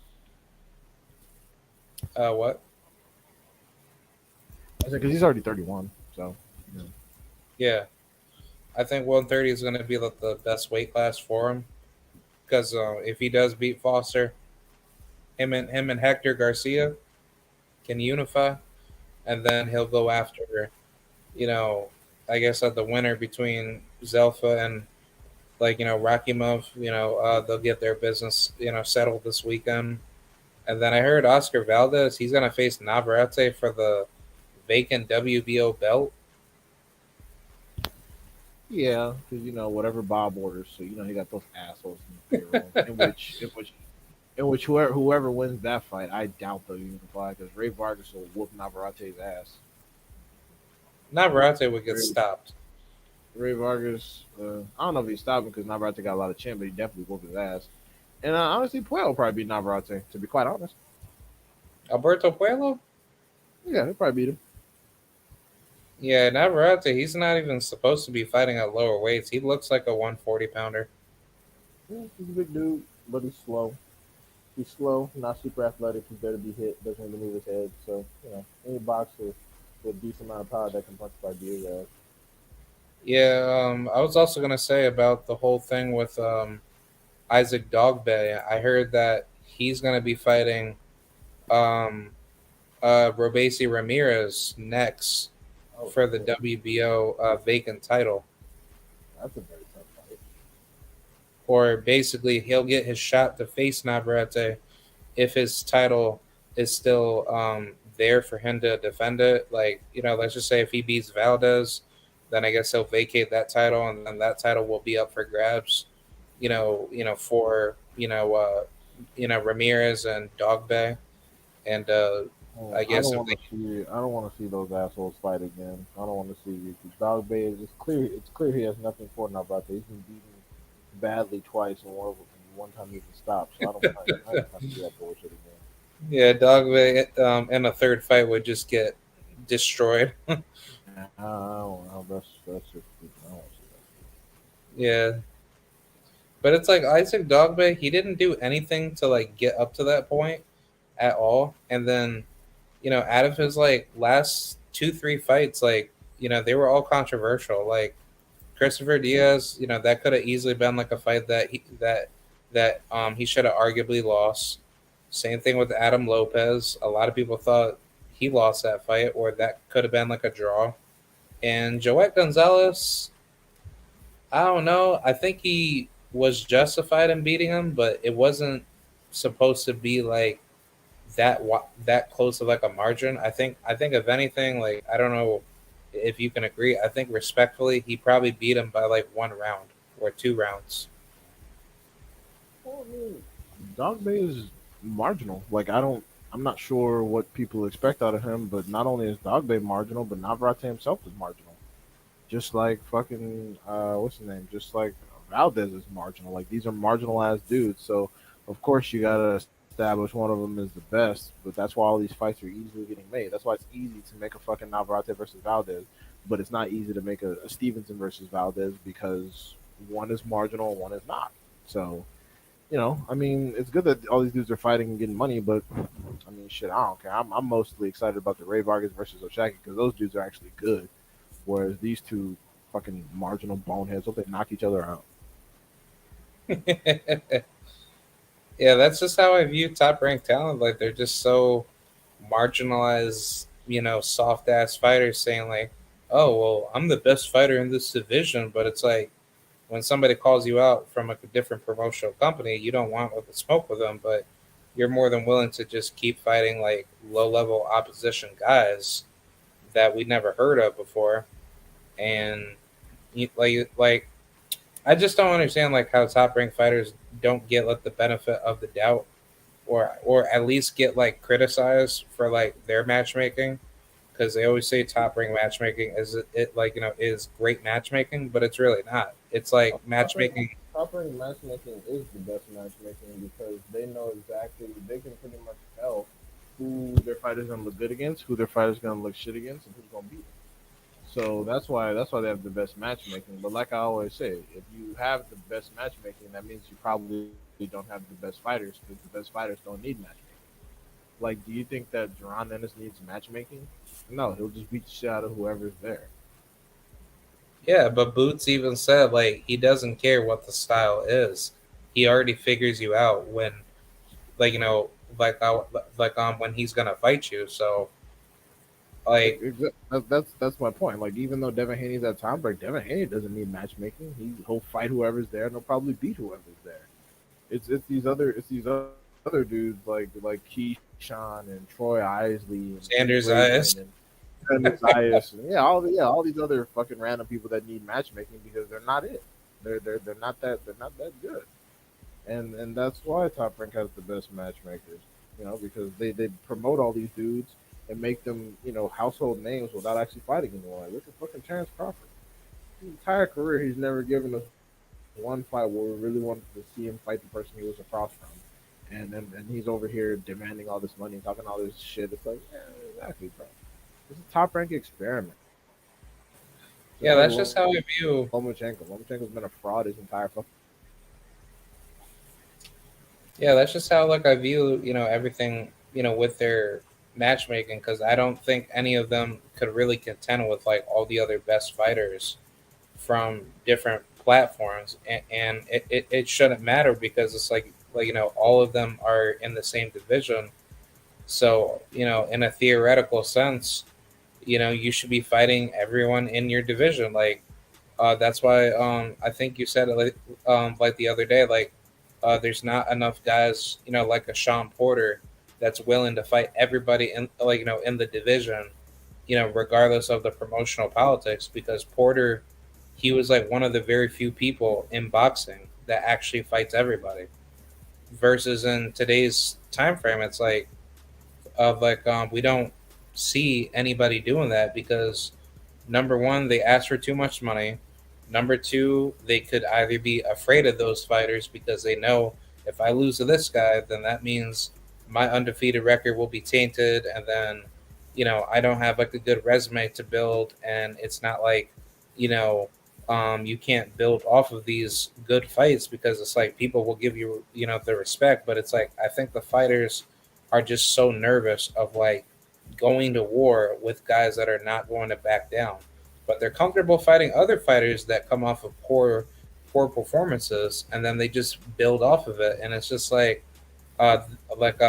What? I said because he's already 31. So yeah. Yeah, I think 130 is gonna be like the best weight class for him because if he does beat Foster, him and Hector Garcia can unify, and then he'll go after, you know, I guess at the winner between Zelfa and Rakimov. They'll get their business settled this weekend, and then I heard Oscar Valdez he's gonna face Navarrete for the vacant WBO belt. Yeah, because whatever Bob orders, so he got those assholes in the payroll. in which whoever wins that fight, I doubt they'll unify because Ray Vargas will whoop Navarrete's ass. Navarrete would get Ray, stopped. Ray Vargas, I don't know if he stopped him because Navarrete got a lot of chin, but he definitely whooped his ass. And honestly, Puello will probably beat Navarrete. To be quite honest, Alberto Puello? yeah, he'll probably beat him. Yeah, Navarrete, he's not even supposed to be fighting at lower weights. He looks like a 140 pounder. Yeah, he's a big dude, but he's slow. He's slow, not super athletic. He's better be hit. Doesn't really move his head. So any boxer with a decent amount of power that can punch by his ass. Yeah, I was also gonna say about the whole thing with Isaac Dogbe. I heard that he's gonna be fighting Robesi Ramirez next for the WBO vacant title. That's a very tough fight. Or basically, he'll get his shot to face Navarrete if his title is still there for him to defend it. Like, let's just say if he beats Valdez, then I guess he'll vacate that title, and then that title will be up for grabs. For Ramirez and Dogbe, and I guess if I don't want to see those assholes fight again. I don't want to see Dog Bay. It's clear. It's clear he has nothing for Navarrete. He's been beaten badly twice, and one time he even stopped. So I don't want to see that bullshit again. Yeah, Dogbe in a third fight would just get destroyed. I don't know. That's just. I don't want to see that. Yeah, but it's like Isaac Dogbe. He didn't do anything to like get up to that point at all, and then out of his like last 2-3 fights, like they were all controversial. Like Christopher Diaz, that could have easily been like a fight that he should have arguably lost. Same thing with Adam Lopez. A lot of people thought he lost that fight, or that could have been like a draw. And Joet Gonzalez, I don't know. I think he was justified in beating him, but it wasn't supposed to be like that close of like a margin. I think if anything, like I don't know if you can agree. I think respectfully, he probably beat him by like 1 round or 2 rounds. Well, I mean, Dog Bay is marginal. Like I'm not sure what people expect out of him, but not only is Dog Bay marginal, but Navarrete himself is marginal. Just like fucking what's his name? Just like Valdez is marginal. Like these are marginalized dudes. So of course you gotta establish one of them is the best, but that's why all these fights are easily getting made. That's why it's easy to make a fucking Navarrete versus Valdez, but it's not easy to make a Stevenson versus Valdez because one is marginal and one is not. So, I mean, it's good that all these dudes are fighting and getting money, but I mean, shit, I don't care. I'm mostly excited about the Ray Vargas versus Oshaki because those dudes are actually good, whereas these two fucking marginal boneheads, hope they knock each other out. Yeah, that's just how I view top ranked talent. Like they're just so marginalized soft ass fighters saying like, "Oh, well, I'm the best fighter in this division," but it's like when somebody calls you out from a different promotional company, you don't want to smoke with them, but you're more than willing to just keep fighting like low level opposition guys that we never heard of before, and like I just don't understand like how top ranked fighters don't get like the benefit of the doubt, or at least get like criticized for like their matchmaking, because they always say top ranked matchmaking is like is great matchmaking, but it's really not. It's like matchmaking. Top rank matchmaking is the best matchmaking because they know exactly, they can pretty much tell who their fighter's gonna look good against, who their fighter's gonna look shit against, and who's gonna beat them. So that's why they have the best matchmaking. But like I always say, if you have the best matchmaking, that means you probably don't have the best fighters because the best fighters don't need matchmaking. Like, do you think that Jaron Ennis needs matchmaking? No, he'll just beat the shit out of whoever's there. Yeah, but Boots even said like he doesn't care what the style is. He already figures you out when like when he's gonna fight you. So like That's my point. Like, even though Devin Haney's at Tom Break, Devin Haney doesn't need matchmaking. He'll fight whoever's there, and he'll probably beat whoever's there. It's these other dudes like Keyshawn and Troy Isley and Sanders Braden eyes. and Sanders Zayas and all these other fucking random people that need matchmaking because they're not it. They're not that good. And that's why Top Rank has the best matchmakers. Because they promote all these dudes and make them household names without actually fighting anyone. Like, look at fucking Terrence Crawford. His entire career, he's never given us one fight where we really wanted to see him fight the person he was across from. And he's over here demanding all this money and talking all this shit. It's like, yeah, exactly, bro. It's a top rank experiment. Yeah, Just that's just how I view. Lomachenko. Lomachenko's been a fraud his entire fucking. Yeah, that's just how like I view everything with their matchmaking, because I don't think any of them could really contend with like all the other best fighters from different platforms, and it shouldn't matter because it's like all of them are in the same division. So in a theoretical sense, you should be fighting everyone in your division. Like that's why I think you said it like the other day, like there's not enough guys like a Sean Porter that's willing to fight everybody in in the division, regardless of the promotional politics, because Porter, he was like one of the very few people in boxing that actually fights everybody. Versus in today's time frame, it's like we don't see anybody doing that because number one, they ask for too much money. Number two, they could either be afraid of those fighters because they know if I lose to this guy, then that means my undefeated record will be tainted, and then I don't have like a good resume to build, and it's not like you know you can't build off of these good fights because it's like people will give you the respect, but it's like I think the fighters are just so nervous of like going to war with guys that are not going to back down, but they're comfortable fighting other fighters that come off of poor performances, and then they just build off of it, and it's just uh,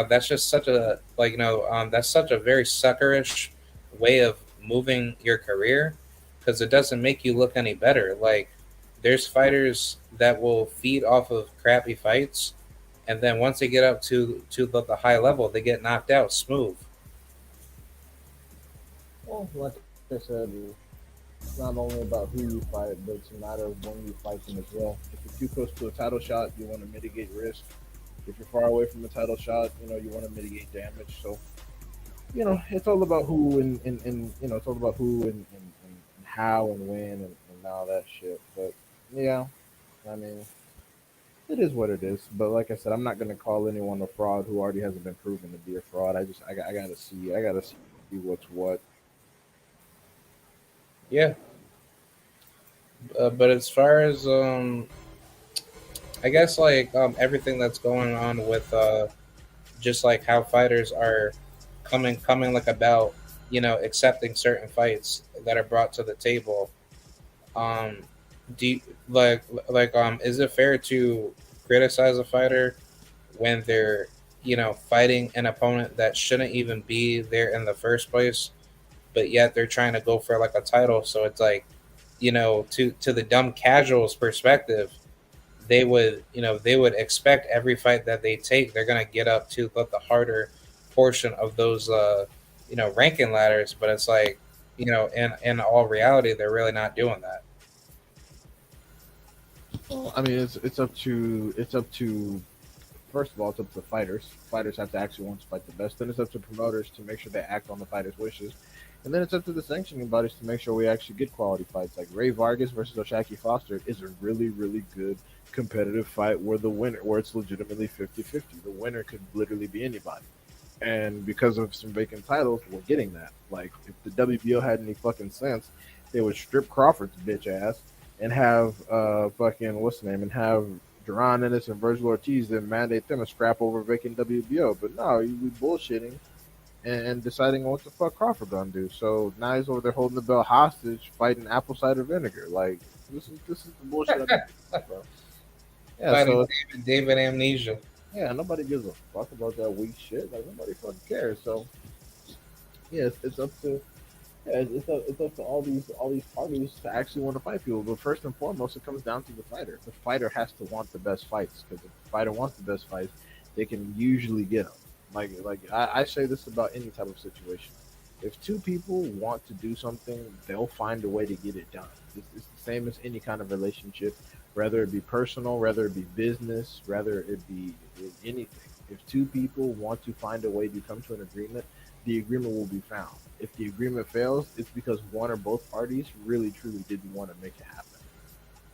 that's just such a that's such a very suckerish way of moving your career because it doesn't make you look any better. Like there's fighters that will feed off of crappy fights, and then once they get up to the high level, they get knocked out smooth. Well, like I said, it's not only about who you fight, but it's a matter of when you fight them as well. If you're too close to a title shot, you want to mitigate risk. If you're far away from the title shot, you want to mitigate damage. So, it's all about who and it's all about who and how and when and all that shit. But yeah, I mean, it is what it is. But like I said, I'm not gonna call anyone a fraud who already hasn't been proven to be a fraud. I gotta see what's what. Yeah, but as far as I guess like everything that's going on with just like how fighters are coming like about accepting certain fights that are brought to the table. Um, do you, is it fair to criticize a fighter when they're fighting an opponent that shouldn't even be there in the first place but yet they're trying to go for like a title. So it's like, to the dumb casuals perspective, they would expect every fight that they take, they're gonna get up to the harder portion of those ranking ladders. But it's like, in all reality, they're really not doing that. Well, I mean, it's up to first of all, it's up to the fighters. Fighters have to actually want to fight the best. Then it's up to promoters to make sure they act on the fighters' wishes. And then it's up to the sanctioning bodies to make sure we actually get quality fights. Like Ray Vargas versus Oshaki Foster is a really, really good competitive fight where it's legitimately 50-50. The winner could literally be anybody. And because of some vacant titles, we're getting that. Like, if the WBO had any fucking sense, they would strip Crawford's bitch ass and have fucking what's the name and have Duran Ennis and Virgil Ortiz then mandate them to scrap over vacant WBO. But no, we bullshitting and deciding what the fuck Crawford gonna do. So now he's over there holding the belt hostage, fighting apple cider vinegar. Like, this is the bullshit. Bro. Yeah, Fighting so David Amnesia. yeah, nobody gives a fuck about that weak shit. Like, nobody fucking cares. So yeah, it's up to it's up to all these parties to actually want to fight people. But first and foremost, it comes down to the fighter. The fighter has to want the best fights, because if the fighter wants the best fights, they can usually get them. I say this about any type of situation. If two people want to do something, they'll find a way to get it done. It's the same as any kind of relationship, whether it be personal, whether it be business, whether it be anything. If two people want to find a way to come to an agreement, the agreement will be found. If the agreement fails, it's because one or both parties really truly didn't want to make it happen.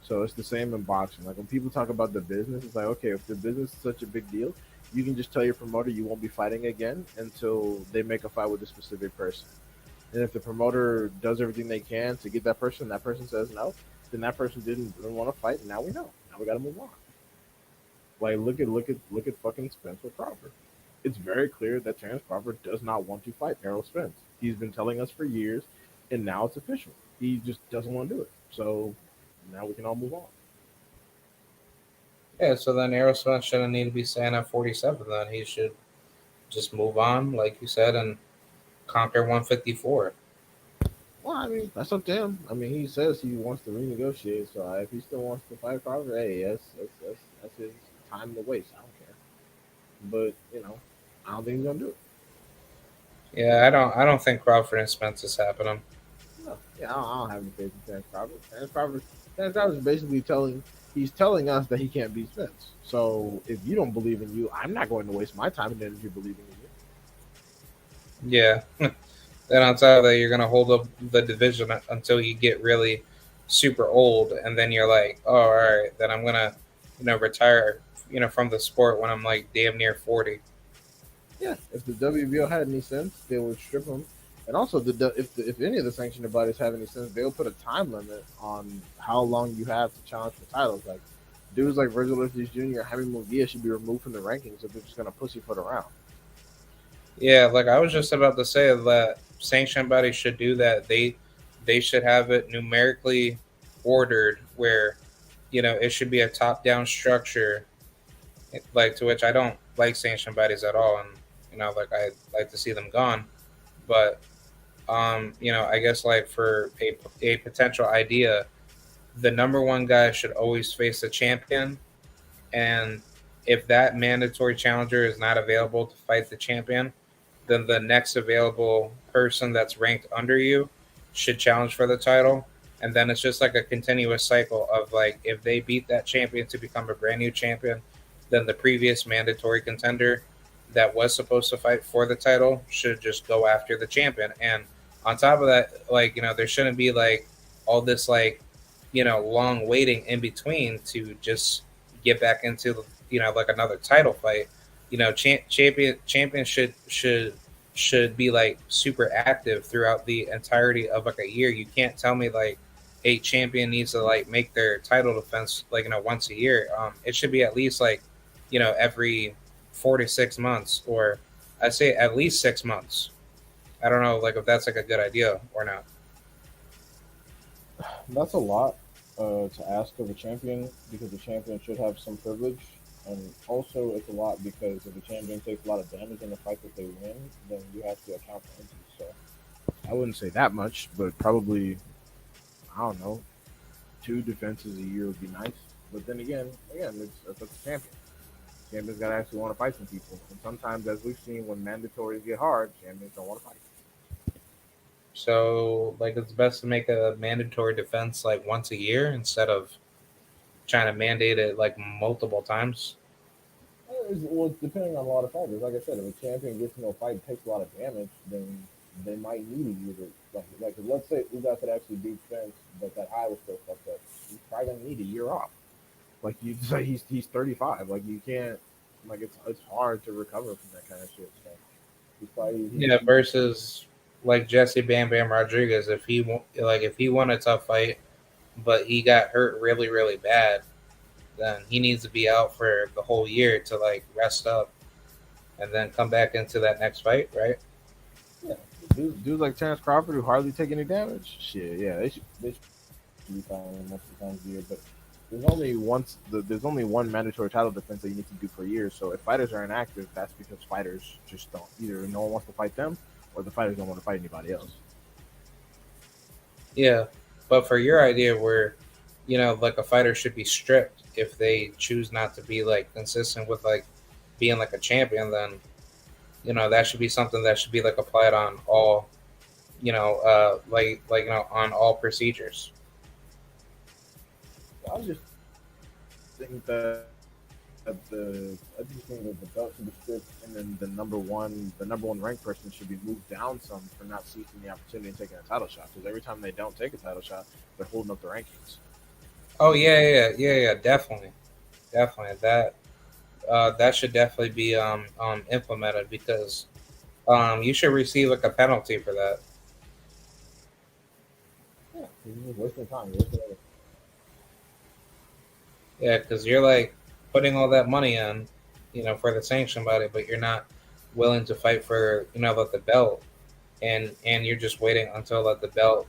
So it's the same in boxing. Like, when people talk about the business, it's like, okay, if the business is such a big deal, you can just tell your promoter you won't be fighting again until they make a fight with a specific person. And if the promoter does everything they can to get that person says no, then that person didn't want to fight, and now we know. Now we got to move on. Like, look at fucking Spencer Crawford. It's very clear that Terrence Crawford does not want to fight Errol Spence. He's been telling us for years, and now it's official. He just doesn't want to do it. So now we can all move on. Yeah, so then Aerosmith shouldn't need to be staying at 47. Then he should just move on, like you said, and conquer 154. Well, I mean, that's up to him. I mean, he says he wants to renegotiate. So if he still wants to fight Crawford, hey, that's his time to waste. I don't care. But I don't think he's gonna do it. Yeah, I don't think Crawford and Spence is happening. No, yeah, I don't have any faith in Terrence Crawford. Terrence Crawford is basically telling us that he can't beat Spence. So if you don't believe in you, I'm not going to waste my time and energy believing in you. Yeah. Then on top of that, you're gonna hold up the division until you get really super old, and then you're like, oh, all right, then I'm gonna, retire, from the sport when I'm like damn near 40. Yeah, if the WBO had any sense, they would strip him. And also, if any of the sanctioning bodies have any sense, they'll put a time limit on how long you have to challenge for titles. Like, dudes like Virgil Ortiz Jr. or Jaime Munguia should be removed from the rankings if they're just gonna pussyfoot around. Yeah, like I was just about to say that sanctioned bodies should do that. They should have it numerically ordered where, it should be a top down structure, like, to which I don't like sanctioned bodies at all, and like I like to see them gone. But I guess like for a potential idea, the number one guy should always face the champion, and if that mandatory challenger is not available to fight the champion, then the next available person that's ranked under you should challenge for the title. And then it's just like a continuous cycle of, like, if they beat that champion to become a brand new champion, then the previous mandatory contender that was supposed to fight for the title should just go after the champion. And on top of that, like, there shouldn't be like all this like, long waiting in between to just get back into, like another title fight. Champion should be like super active throughout the entirety of like a year. You can't tell me like a champion needs to like make their title defense like once a year. It should be at least like every 4 to 6 months, or I say at least 6 months. I don't know like if that's like a good idea or not. That's a lot to ask of a champion, because the champion should have some privilege. And also, it's a lot because if the champion takes a lot of damage in the fight that they win, then you have to account for injuries. So I wouldn't say that much, but probably I don't know, 2 defenses a year would be nice. But then again, it's a champion. Champions gotta actually want to fight some people, and sometimes, as we've seen, when mandatories get hard, champions don't want to fight. So like it's best to make a mandatory defense like once a year instead of trying to mandate it like multiple times. Well, it's depending on a lot of fighters. Like I said, if a champion gets in a fight, takes a lot of damage, then they might need a year to like. Let's say Ugas could actually beat Spence, but that eye was still fucked up. He's probably gonna need a year off. Like you say, he's 35. Like you can't. Like it's hard to recover from that kind of shit. So he's probably Yeah, versus like Jesse Bam Bam Rodriguez, if he won a tough fight, but he got hurt really really bad, then he needs to be out for the whole year to like rest up and then come back into that next fight, right? yeah. Dudes like Terrence Crawford who hardly take any damage. Shit, yeah, they should be fine multiple times a year. But there's only one mandatory title defense that you need to do per year. So if fighters are inactive, that's because fighters just don't either no one wants to fight them or the fighters don't want to fight anybody else. Yeah, but for your idea, where like a fighter should be stripped if they choose not to be like consistent with like being like a champion, then that should be something that should be like applied on all, on all procedures. I just think I just think that the belt should be stripped, and then the number one ranked person should be moved down some for not seizing the opportunity and taking a title shot. Because every time they don't take a title shot, they're holding up the rankings. Oh yeah, definitely, definitely that should definitely be implemented because you should receive like a penalty for that. Yeah, you're just wasting time. You're wasting everything. Yeah, because you're like putting all that money in, for the sanctioned body, but you're not willing to fight for like the belt, and you're just waiting until like the belt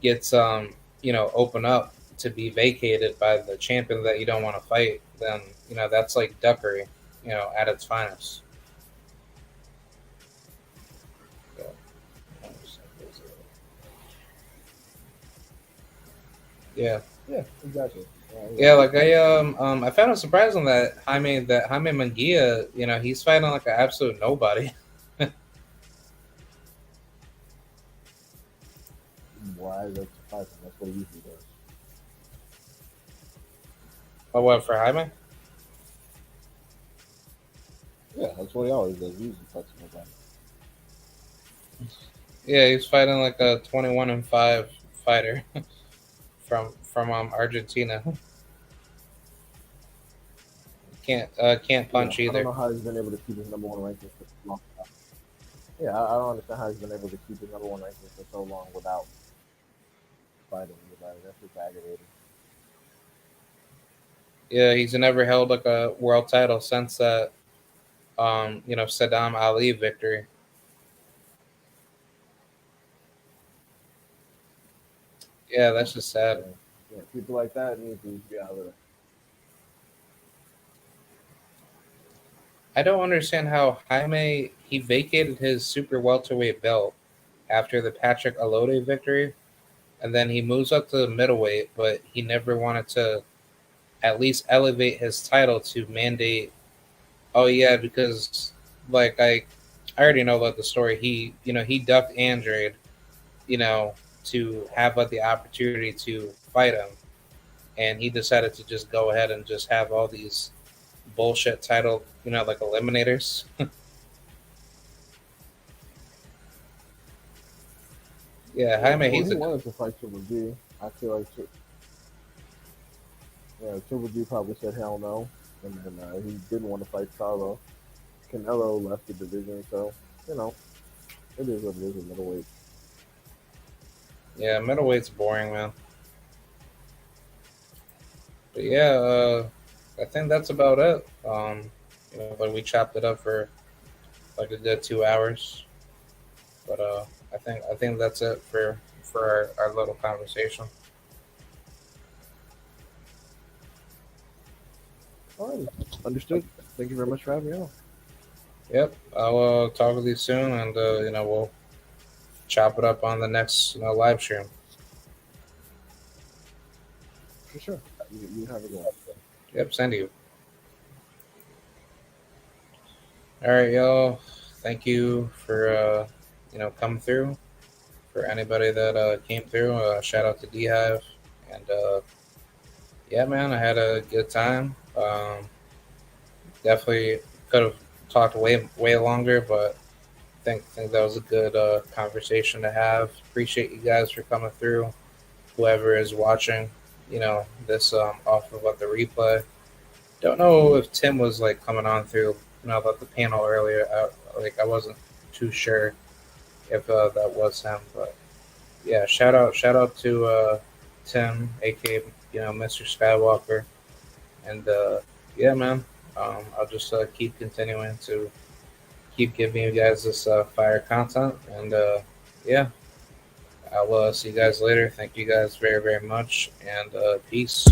gets open up to be vacated by the champion that you don't want to fight. Then that's like duckery, at its finest. Yeah. Yeah, exactly. Yeah, like I found it surprising that Jaime Munguia, he's fighting like an absolute nobody. Why is that surprising? That's what he usually does. Oh, what for Jaime? Yeah, that's what he always does. He usually fights nobody. Yeah, he's fighting like a 21-5 fighter from Argentina. Can't punch I either. don't know how he's been able to keep his number one ranking for so long. Yeah, I don't understand how he's been able to keep his number one ranking for so long without fighting anybody. That's just aggravating. Yeah, he's never held like a world title since that Saddam Ali victory. Yeah, that's just sad. Yeah, people like that need to be out of there. I don't understand how Jaime he vacated his super welterweight belt after the Patrick Alode victory, and then he moves up to the middleweight, but he never wanted to at least elevate his title to mandate. Oh yeah, because like I already know about the story. He ducked Andrade, to have the opportunity to fight him, and he decided to just go ahead and just have all these bullshit title, like eliminators. Yeah, Jaime, he wanted to fight Triple G. I feel like Triple G probably said hell no, and then he didn't want to fight Charlo. Canelo left the division, so it is what it is with middleweight. Yeah, middleweight's boring, man. But yeah, I think that's about it. Like we chopped it up for like a good 2 hours. But I think that's it for our little conversation. All right, understood. Thank you very much for having me on. Yep, I'll talk with you soon, and we'll chop it up on the next live stream. For sure. You have a good one. Yep, send you. All right, y'all. Thank you for coming through. For anybody that came through, shout out to D-Hive. And yeah, man, I had a good time. Definitely could have talked way longer, but I think that was a good conversation to have. Appreciate you guys for coming through. Whoever is watching, this off of the replay. Don't know if Tim was like coming on through about the panel earlier. I wasn't too sure if that was him, but yeah, shout out to Tim, aka Mr. Skywalker, and yeah, man, I'll just keep continuing to keep giving you guys this fire content, and yeah, I'll see you guys later. Thank you guys very much, and peace.